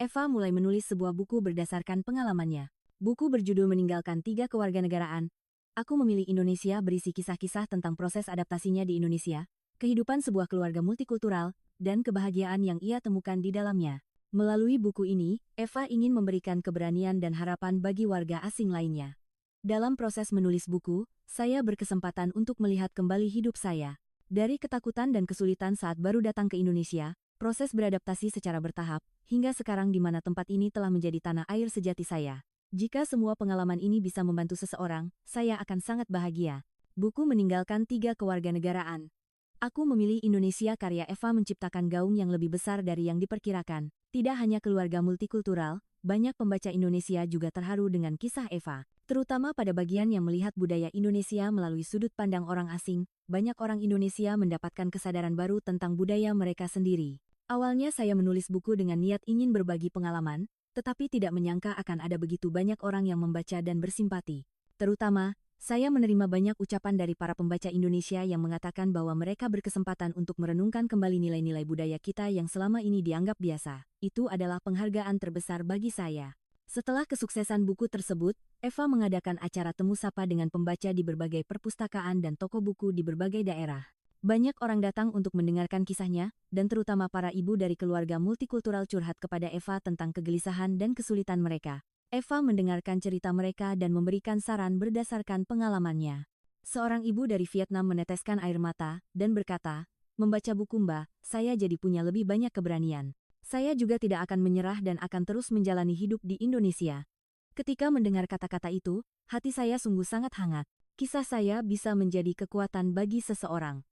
Eva mulai menulis sebuah buku berdasarkan pengalamannya. Buku berjudul Meninggalkan 3 Kewarganegaraan. Aku Memilih Indonesia berisi kisah-kisah tentang proses adaptasinya di Indonesia, kehidupan sebuah keluarga multikultural, dan kebahagiaan yang ia temukan di dalamnya. Melalui buku ini, Eva ingin memberikan keberanian dan harapan bagi warga asing lainnya. Dalam proses menulis buku, saya berkesempatan untuk melihat kembali hidup saya. Dari ketakutan dan kesulitan saat baru datang ke Indonesia, proses beradaptasi secara bertahap, hingga sekarang di mana tempat ini telah menjadi tanah air sejati saya. Jika semua pengalaman ini bisa membantu seseorang, saya akan sangat bahagia. Buku meninggalkan 3 kewarganegaraan. Aku memilih Indonesia karya Eva menciptakan gaung yang lebih besar dari yang diperkirakan. Tidak hanya keluarga multikultural, banyak pembaca Indonesia juga terharu dengan kisah Eva. Terutama pada bagian yang melihat budaya Indonesia melalui sudut pandang orang asing, banyak orang Indonesia mendapatkan kesadaran baru tentang budaya mereka sendiri. Awalnya saya menulis buku dengan niat ingin berbagi pengalaman, tetapi tidak menyangka akan ada begitu banyak orang yang membaca dan bersimpati. Terutama, saya menerima banyak ucapan dari para pembaca Indonesia yang mengatakan bahwa mereka berkesempatan untuk merenungkan kembali nilai-nilai budaya kita yang selama ini dianggap biasa. Itu adalah penghargaan terbesar bagi saya. Setelah kesuksesan buku tersebut, Eva mengadakan acara temu sapa dengan pembaca di berbagai perpustakaan dan toko buku di berbagai daerah. Banyak orang datang untuk mendengarkan kisahnya, dan terutama para ibu dari keluarga multikultural curhat kepada Eva tentang kegelisahan dan kesulitan mereka. Eva mendengarkan cerita mereka dan memberikan saran berdasarkan pengalamannya. Seorang ibu dari Vietnam meneteskan air mata, dan berkata, "Membaca buku Mbak, saya jadi punya lebih banyak keberanian. Saya juga tidak akan menyerah dan akan terus menjalani hidup di Indonesia." Ketika mendengar kata-kata itu, hati saya sungguh sangat hangat. Kisah saya bisa menjadi kekuatan bagi seseorang.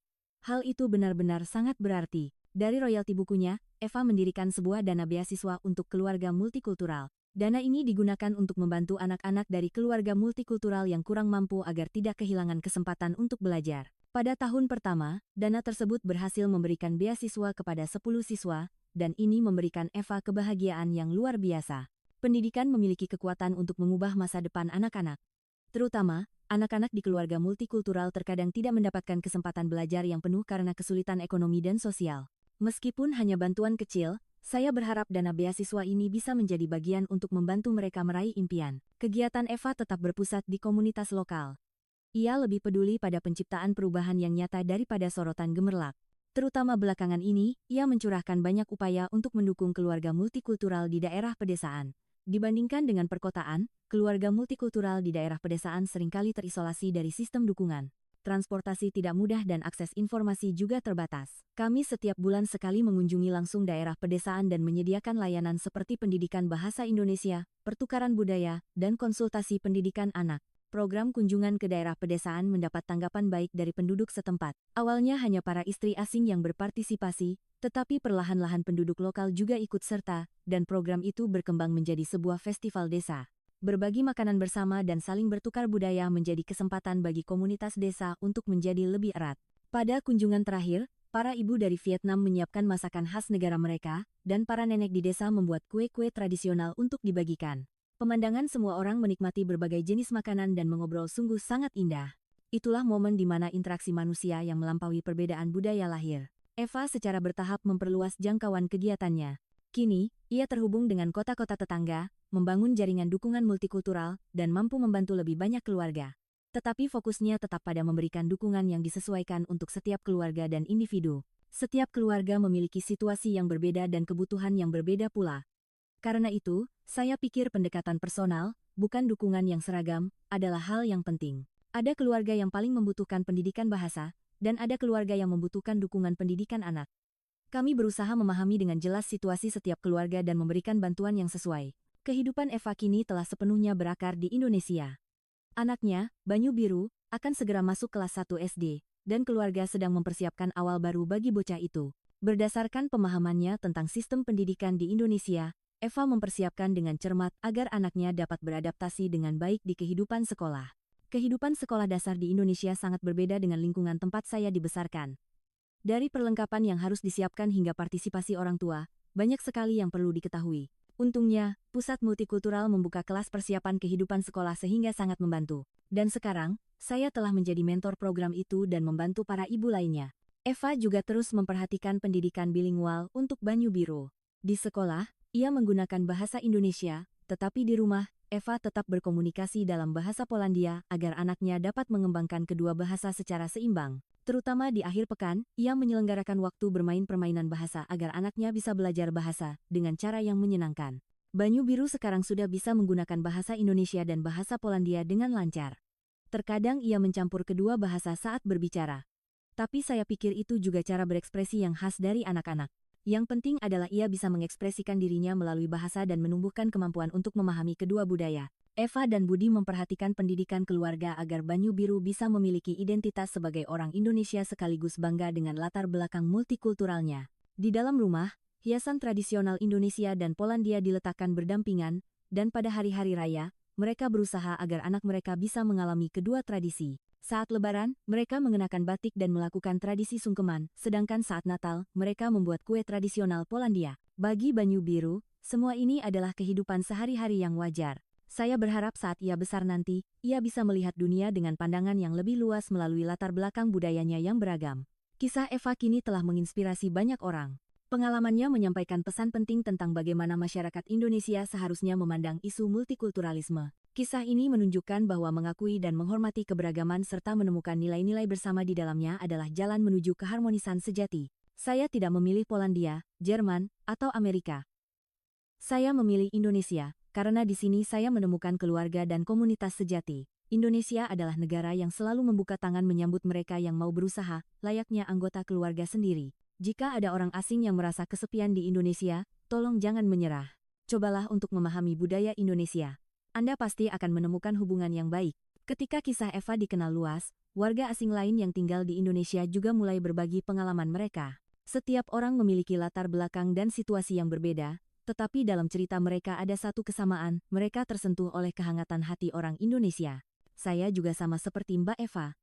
Hal itu benar-benar sangat berarti. Dari royalti bukunya, Eva mendirikan sebuah dana beasiswa untuk keluarga multikultural. Dana ini digunakan untuk membantu anak-anak dari keluarga multikultural yang kurang mampu agar tidak kehilangan kesempatan untuk belajar. Pada tahun pertama, dana tersebut berhasil memberikan beasiswa kepada 10 siswa, dan ini memberikan Eva kebahagiaan yang luar biasa. Pendidikan memiliki kekuatan untuk mengubah masa depan anak-anak. Terutama, anak-anak di keluarga multikultural terkadang tidak mendapatkan kesempatan belajar yang penuh karena kesulitan ekonomi dan sosial. Meskipun hanya bantuan kecil, saya berharap dana beasiswa ini bisa menjadi bagian untuk membantu mereka meraih impian. Kegiatan Eva tetap berpusat di komunitas lokal. Ia lebih peduli pada penciptaan perubahan yang nyata daripada sorotan gemerlap. Terutama belakangan ini, ia mencurahkan banyak upaya untuk mendukung keluarga multikultural di daerah pedesaan. Dibandingkan dengan perkotaan, keluarga multikultural di daerah pedesaan seringkali terisolasi dari sistem dukungan. Transportasi tidak mudah dan akses informasi juga terbatas. Kami setiap bulan sekali mengunjungi langsung daerah pedesaan dan menyediakan layanan seperti pendidikan bahasa Indonesia, pertukaran budaya, dan konsultasi pendidikan anak. Program kunjungan ke daerah pedesaan mendapat tanggapan baik dari penduduk setempat. Awalnya hanya para istri asing yang berpartisipasi, tetapi perlahan-lahan penduduk lokal juga ikut serta, dan program itu berkembang menjadi sebuah festival desa. Berbagi makanan bersama dan saling bertukar budaya menjadi kesempatan bagi komunitas desa untuk menjadi lebih erat. Pada kunjungan terakhir, para ibu dari Vietnam menyiapkan masakan khas negara mereka, dan para nenek di desa membuat kue-kue tradisional untuk dibagikan. Pemandangan semua orang menikmati berbagai jenis makanan dan mengobrol sungguh sangat indah. Itulah momen di mana interaksi manusia yang melampaui perbedaan budaya lahir. Eva secara bertahap memperluas jangkauan kegiatannya. Kini, ia terhubung dengan kota-kota tetangga, membangun jaringan dukungan multikultural, dan mampu membantu lebih banyak keluarga. Tetapi fokusnya tetap pada memberikan dukungan yang disesuaikan untuk setiap keluarga dan individu. Setiap keluarga memiliki situasi yang berbeda dan kebutuhan yang berbeda pula. Karena itu, saya pikir pendekatan personal, bukan dukungan yang seragam, adalah hal yang penting. Ada keluarga yang paling membutuhkan pendidikan bahasa, dan ada keluarga yang membutuhkan dukungan pendidikan anak. Kami berusaha memahami dengan jelas situasi setiap keluarga dan memberikan bantuan yang sesuai. Kehidupan Eva kini telah sepenuhnya berakar di Indonesia. Anaknya, Banyu Biru, akan segera masuk kelas 1 SD, dan keluarga sedang mempersiapkan awal baru bagi bocah itu. Berdasarkan pemahamannya tentang sistem pendidikan di Indonesia, Eva mempersiapkan dengan cermat agar anaknya dapat beradaptasi dengan baik di kehidupan sekolah. Kehidupan sekolah dasar di Indonesia sangat berbeda dengan lingkungan tempat saya dibesarkan. Dari perlengkapan yang harus disiapkan hingga partisipasi orang tua, banyak sekali yang perlu diketahui. Untungnya, Pusat Multikultural membuka kelas persiapan kehidupan sekolah sehingga sangat membantu. Dan sekarang, saya telah menjadi mentor program itu dan membantu para ibu lainnya. Eva juga terus memperhatikan pendidikan bilingual untuk Banyu Biru. Di sekolah, ia menggunakan bahasa Indonesia, tetapi di rumah, Eva tetap berkomunikasi dalam bahasa Polandia agar anaknya dapat mengembangkan kedua bahasa secara seimbang. Terutama di akhir pekan, ia menyelenggarakan waktu bermain permainan bahasa agar anaknya bisa belajar bahasa dengan cara yang menyenangkan. Banyu Biru sekarang sudah bisa menggunakan bahasa Indonesia dan bahasa Polandia dengan lancar. Terkadang ia mencampur kedua bahasa saat berbicara. Tapi saya pikir itu juga cara berekspresi yang khas dari anak-anak. Yang penting adalah ia bisa mengekspresikan dirinya melalui bahasa dan menumbuhkan kemampuan untuk memahami kedua budaya. Eva dan Budi memperhatikan pendidikan keluarga agar Banyu Biru bisa memiliki identitas sebagai orang Indonesia sekaligus bangga dengan latar belakang multikulturalnya. Di dalam rumah, hiasan tradisional Indonesia dan Polandia diletakkan berdampingan, dan pada hari-hari raya, mereka berusaha agar anak mereka bisa mengalami kedua tradisi. Saat Lebaran, mereka mengenakan batik dan melakukan tradisi sungkeman, sedangkan saat Natal, mereka membuat kue tradisional Polandia. Bagi Banyu Biru, semua ini adalah kehidupan sehari-hari yang wajar. Saya berharap saat ia besar nanti, ia bisa melihat dunia dengan pandangan yang lebih luas melalui latar belakang budayanya yang beragam. Kisah Eva kini telah menginspirasi banyak orang. Pengalamannya menyampaikan pesan penting tentang bagaimana masyarakat Indonesia seharusnya memandang isu multikulturalisme. Kisah ini menunjukkan bahwa mengakui dan menghormati keberagaman serta menemukan nilai-nilai bersama di dalamnya adalah jalan menuju keharmonisan sejati. Saya tidak memilih Polandia, Jerman, atau Amerika. Saya memilih Indonesia, karena di sini saya menemukan keluarga dan komunitas sejati. Indonesia adalah negara yang selalu membuka tangan menyambut mereka yang mau berusaha, layaknya anggota keluarga sendiri. Jika ada orang asing yang merasa kesepian di Indonesia, tolong jangan menyerah. Cobalah untuk memahami budaya Indonesia. Anda pasti akan menemukan hubungan yang baik. Ketika kisah Eva dikenal luas, warga asing lain yang tinggal di Indonesia juga mulai berbagi pengalaman mereka. Setiap orang memiliki latar belakang dan situasi yang berbeda, tetapi dalam cerita mereka ada satu kesamaan, mereka tersentuh oleh kehangatan hati orang Indonesia. Saya juga sama seperti Mbak Eva.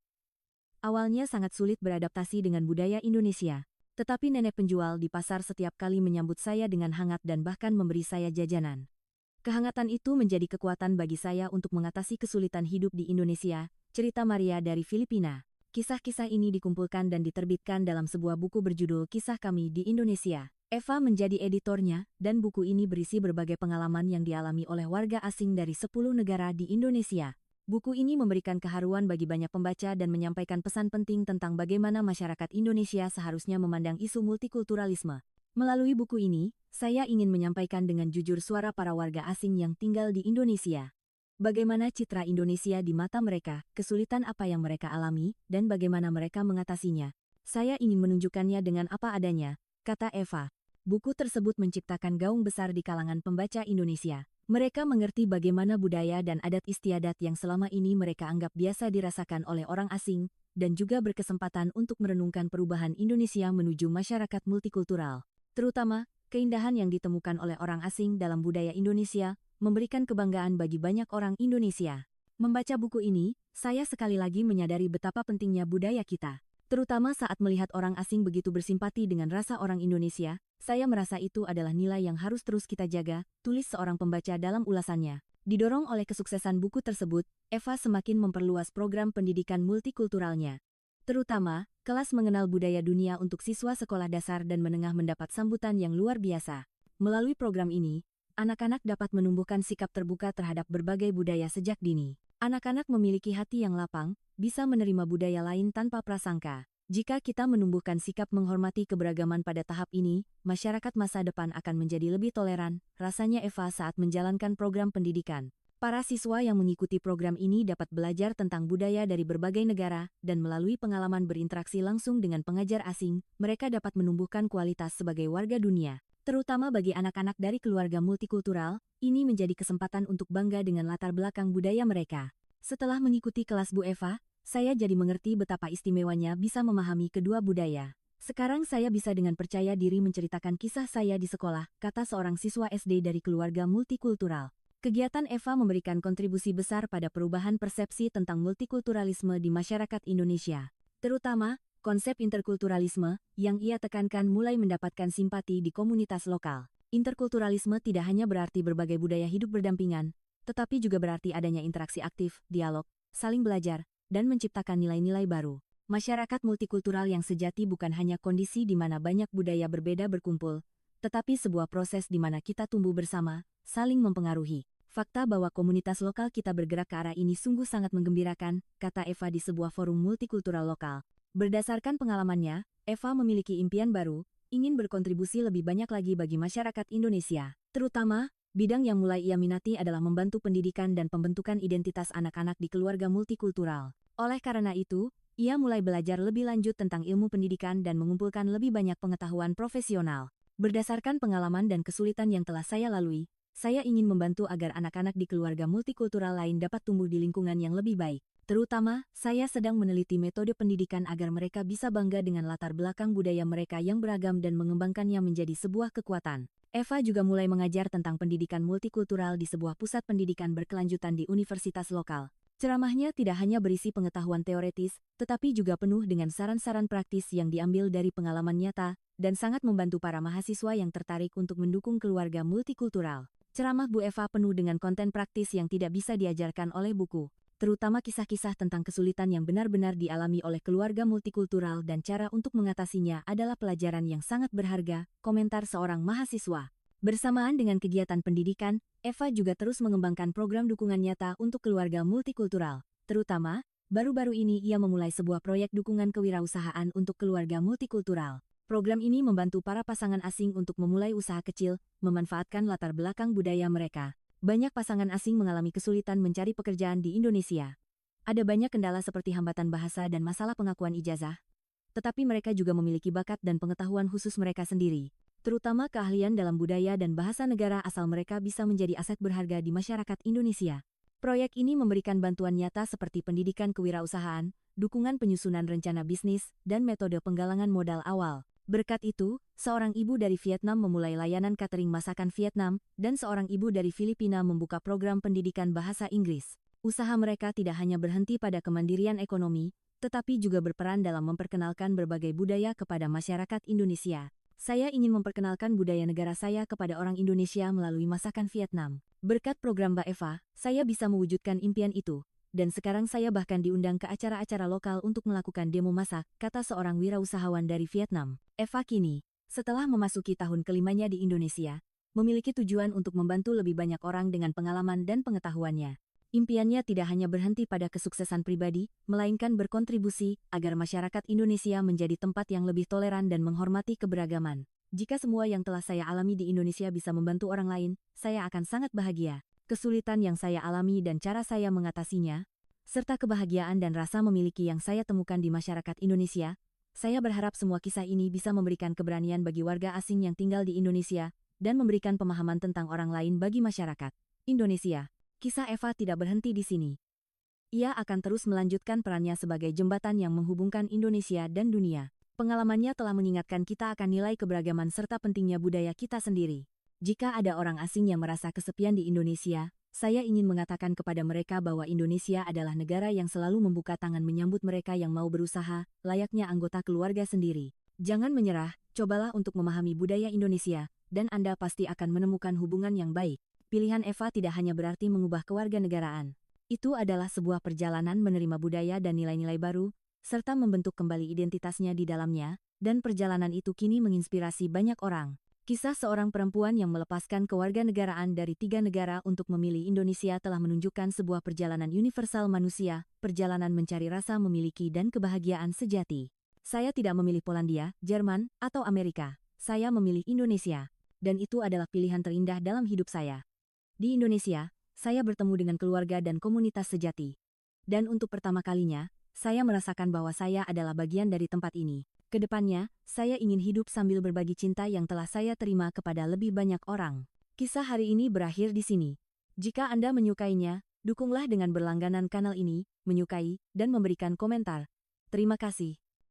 Awalnya sangat sulit beradaptasi dengan budaya Indonesia, tetapi nenek penjual di pasar setiap kali menyambut saya dengan hangat dan bahkan memberi saya jajanan. Kehangatan itu menjadi kekuatan bagi saya untuk mengatasi kesulitan hidup di Indonesia, cerita Maria dari Filipina. Kisah-kisah ini dikumpulkan dan diterbitkan dalam sebuah buku berjudul Kisah Kami di Indonesia. Eva menjadi editornya, dan buku ini berisi berbagai pengalaman yang dialami oleh warga asing dari 10 negara di Indonesia. Buku ini memberikan keharuan bagi banyak pembaca dan menyampaikan pesan penting tentang bagaimana masyarakat Indonesia seharusnya memandang isu multikulturalisme. Melalui buku ini, saya ingin menyampaikan dengan jujur suara para warga asing yang tinggal di Indonesia. Bagaimana citra Indonesia di mata mereka, kesulitan apa yang mereka alami, dan bagaimana mereka mengatasinya. Saya ingin menunjukkannya dengan apa adanya, kata Eva. Buku tersebut menciptakan gaung besar di kalangan pembaca Indonesia. Mereka mengerti bagaimana budaya dan adat istiadat yang selama ini mereka anggap biasa dirasakan oleh orang asing, dan juga berkesempatan untuk merenungkan perubahan Indonesia menuju masyarakat multikultural. Terutama, keindahan yang ditemukan oleh orang asing dalam budaya Indonesia, memberikan kebanggaan bagi banyak orang Indonesia. Membaca buku ini, saya sekali lagi menyadari betapa pentingnya budaya kita. Terutama saat melihat orang asing begitu bersimpati dengan rasa orang Indonesia, saya merasa itu adalah nilai yang harus terus kita jaga, tulis seorang pembaca dalam ulasannya. Didorong oleh kesuksesan buku tersebut, Eva semakin memperluas program pendidikan multikulturalnya. Terutama, kelas mengenal budaya dunia untuk siswa sekolah dasar dan menengah mendapat sambutan yang luar biasa. Melalui program ini, anak-anak dapat menumbuhkan sikap terbuka terhadap berbagai budaya sejak dini. Anak-anak memiliki hati yang lapang, bisa menerima budaya lain tanpa prasangka. Jika kita menumbuhkan sikap menghormati keberagaman pada tahap ini, masyarakat masa depan akan menjadi lebih toleran, rasanya Eva saat menjalankan program pendidikan. Para siswa yang mengikuti program ini dapat belajar tentang budaya dari berbagai negara, dan melalui pengalaman berinteraksi langsung dengan pengajar asing, mereka dapat menumbuhkan kualitas sebagai warga dunia. Terutama bagi anak-anak dari keluarga multikultural, ini menjadi kesempatan untuk bangga dengan latar belakang budaya mereka. Setelah mengikuti kelas Bu Eva, saya jadi mengerti betapa istimewanya bisa memahami kedua budaya. Sekarang saya bisa dengan percaya diri menceritakan kisah saya di sekolah, kata seorang siswa SD dari keluarga multikultural. Kegiatan Eva memberikan kontribusi besar pada perubahan persepsi tentang multikulturalisme di masyarakat Indonesia. Terutama, konsep interkulturalisme, yang ia tekankan mulai mendapatkan simpati di komunitas lokal. Interkulturalisme tidak hanya berarti berbagai budaya hidup berdampingan, tetapi juga berarti adanya interaksi aktif, dialog, saling belajar, dan menciptakan nilai-nilai baru. Masyarakat multikultural yang sejati bukan hanya kondisi di mana banyak budaya berbeda berkumpul, tetapi sebuah proses di mana kita tumbuh bersama, saling mempengaruhi. Fakta bahwa komunitas lokal kita bergerak ke arah ini sungguh sangat menggembirakan, kata Eva di sebuah forum multikultural lokal. Berdasarkan pengalamannya, Eva memiliki impian baru, ingin berkontribusi lebih banyak lagi bagi masyarakat Indonesia. Terutama, bidang yang mulai ia minati adalah membantu pendidikan dan pembentukan identitas anak-anak di keluarga multikultural. Oleh karena itu, ia mulai belajar lebih lanjut tentang ilmu pendidikan dan mengumpulkan lebih banyak pengetahuan profesional. Berdasarkan pengalaman dan kesulitan yang telah saya lalui, Saya ingin membantu agar anak-anak di keluarga multikultural lain dapat tumbuh di lingkungan yang lebih baik. Terutama, saya sedang meneliti metode pendidikan agar mereka bisa bangga dengan latar belakang budaya mereka yang beragam dan mengembangkannya menjadi sebuah kekuatan. Eva juga mulai mengajar tentang pendidikan multikultural di sebuah pusat pendidikan berkelanjutan di universitas lokal. Ceramahnya tidak hanya berisi pengetahuan teoretis, tetapi juga penuh dengan saran-saran praktis yang diambil dari pengalaman nyata, dan sangat membantu para mahasiswa yang tertarik untuk mendukung keluarga multikultural. Ceramah Bu Eva penuh dengan konten praktis yang tidak bisa diajarkan oleh buku, terutama kisah-kisah tentang kesulitan yang benar-benar dialami oleh keluarga multikultural dan cara untuk mengatasinya adalah pelajaran yang sangat berharga, komentar seorang mahasiswa. Bersamaan dengan kegiatan pendidikan, Eva juga terus mengembangkan program dukungan nyata untuk keluarga multikultural. Terutama, baru-baru ini ia memulai sebuah proyek dukungan kewirausahaan untuk keluarga multikultural. Program ini membantu para pasangan asing untuk memulai usaha kecil, memanfaatkan latar belakang budaya mereka. Banyak pasangan asing mengalami kesulitan mencari pekerjaan di Indonesia. Ada banyak kendala seperti hambatan bahasa dan masalah pengakuan ijazah. Tetapi mereka juga memiliki bakat dan pengetahuan khusus mereka sendiri. Terutama keahlian dalam budaya dan bahasa negara asal mereka bisa menjadi aset berharga di masyarakat Indonesia. Proyek ini memberikan bantuan nyata seperti pendidikan kewirausahaan, dukungan penyusunan rencana bisnis, dan metode penggalangan modal awal. Berkat itu, seorang ibu dari Vietnam memulai layanan catering masakan Vietnam, dan seorang ibu dari Filipina membuka program pendidikan bahasa Inggris. Usaha mereka tidak hanya berhenti pada kemandirian ekonomi, tetapi juga berperan dalam memperkenalkan berbagai budaya kepada masyarakat Indonesia. Saya ingin memperkenalkan budaya negara saya kepada orang Indonesia melalui masakan Vietnam. Berkat program Mbak Eva, saya bisa mewujudkan impian itu. Dan sekarang saya bahkan diundang ke acara-acara lokal untuk melakukan demo masak, kata seorang wirausahawan dari Vietnam. Eva kini, setelah memasuki tahun kelimanya di Indonesia, memiliki tujuan untuk membantu lebih banyak orang dengan pengalaman dan pengetahuannya. Impiannya tidak hanya berhenti pada kesuksesan pribadi, melainkan berkontribusi agar masyarakat Indonesia menjadi tempat yang lebih toleran dan menghormati keberagaman. Jika semua yang telah saya alami di Indonesia bisa membantu orang lain, saya akan sangat bahagia. Kesulitan yang saya alami dan cara saya mengatasinya, serta kebahagiaan dan rasa memiliki yang saya temukan di masyarakat Indonesia, saya berharap semua kisah ini bisa memberikan keberanian bagi warga asing yang tinggal di Indonesia, dan memberikan pemahaman tentang orang lain bagi masyarakat Indonesia. Kisah Eva tidak berhenti di sini. Ia akan terus melanjutkan perannya sebagai jembatan yang menghubungkan Indonesia dan dunia. Pengalamannya telah mengingatkan kita akan nilai keberagaman serta pentingnya budaya kita sendiri. Jika ada orang asing yang merasa kesepian di Indonesia, saya ingin mengatakan kepada mereka bahwa Indonesia adalah negara yang selalu membuka tangan menyambut mereka yang mau berusaha, layaknya anggota keluarga sendiri. Jangan menyerah, cobalah untuk memahami budaya Indonesia, dan Anda pasti akan menemukan hubungan yang baik. Pilihan Eva tidak hanya berarti mengubah kewarganegaraan. Itu adalah sebuah perjalanan menerima budaya dan nilai-nilai baru, serta membentuk kembali identitasnya di dalamnya, dan perjalanan itu kini menginspirasi banyak orang. Kisah seorang perempuan yang melepaskan kewarganegaraan dari 3 negara untuk memilih Indonesia telah menunjukkan sebuah perjalanan universal manusia, perjalanan mencari rasa memiliki dan kebahagiaan sejati. Saya tidak memilih Polandia, Jerman, atau Amerika. Saya memilih Indonesia. Dan itu adalah pilihan terindah dalam hidup saya. Di Indonesia, saya bertemu dengan keluarga dan komunitas sejati. Dan untuk pertama kalinya, saya merasakan bahwa saya adalah bagian dari tempat ini. Kedepannya, saya ingin hidup sambil berbagi cinta yang telah saya terima kepada lebih banyak orang. Kisah hari ini berakhir di sini. Jika Anda menyukainya, dukunglah dengan berlangganan kanal ini, menyukai, dan memberikan komentar. Terima kasih.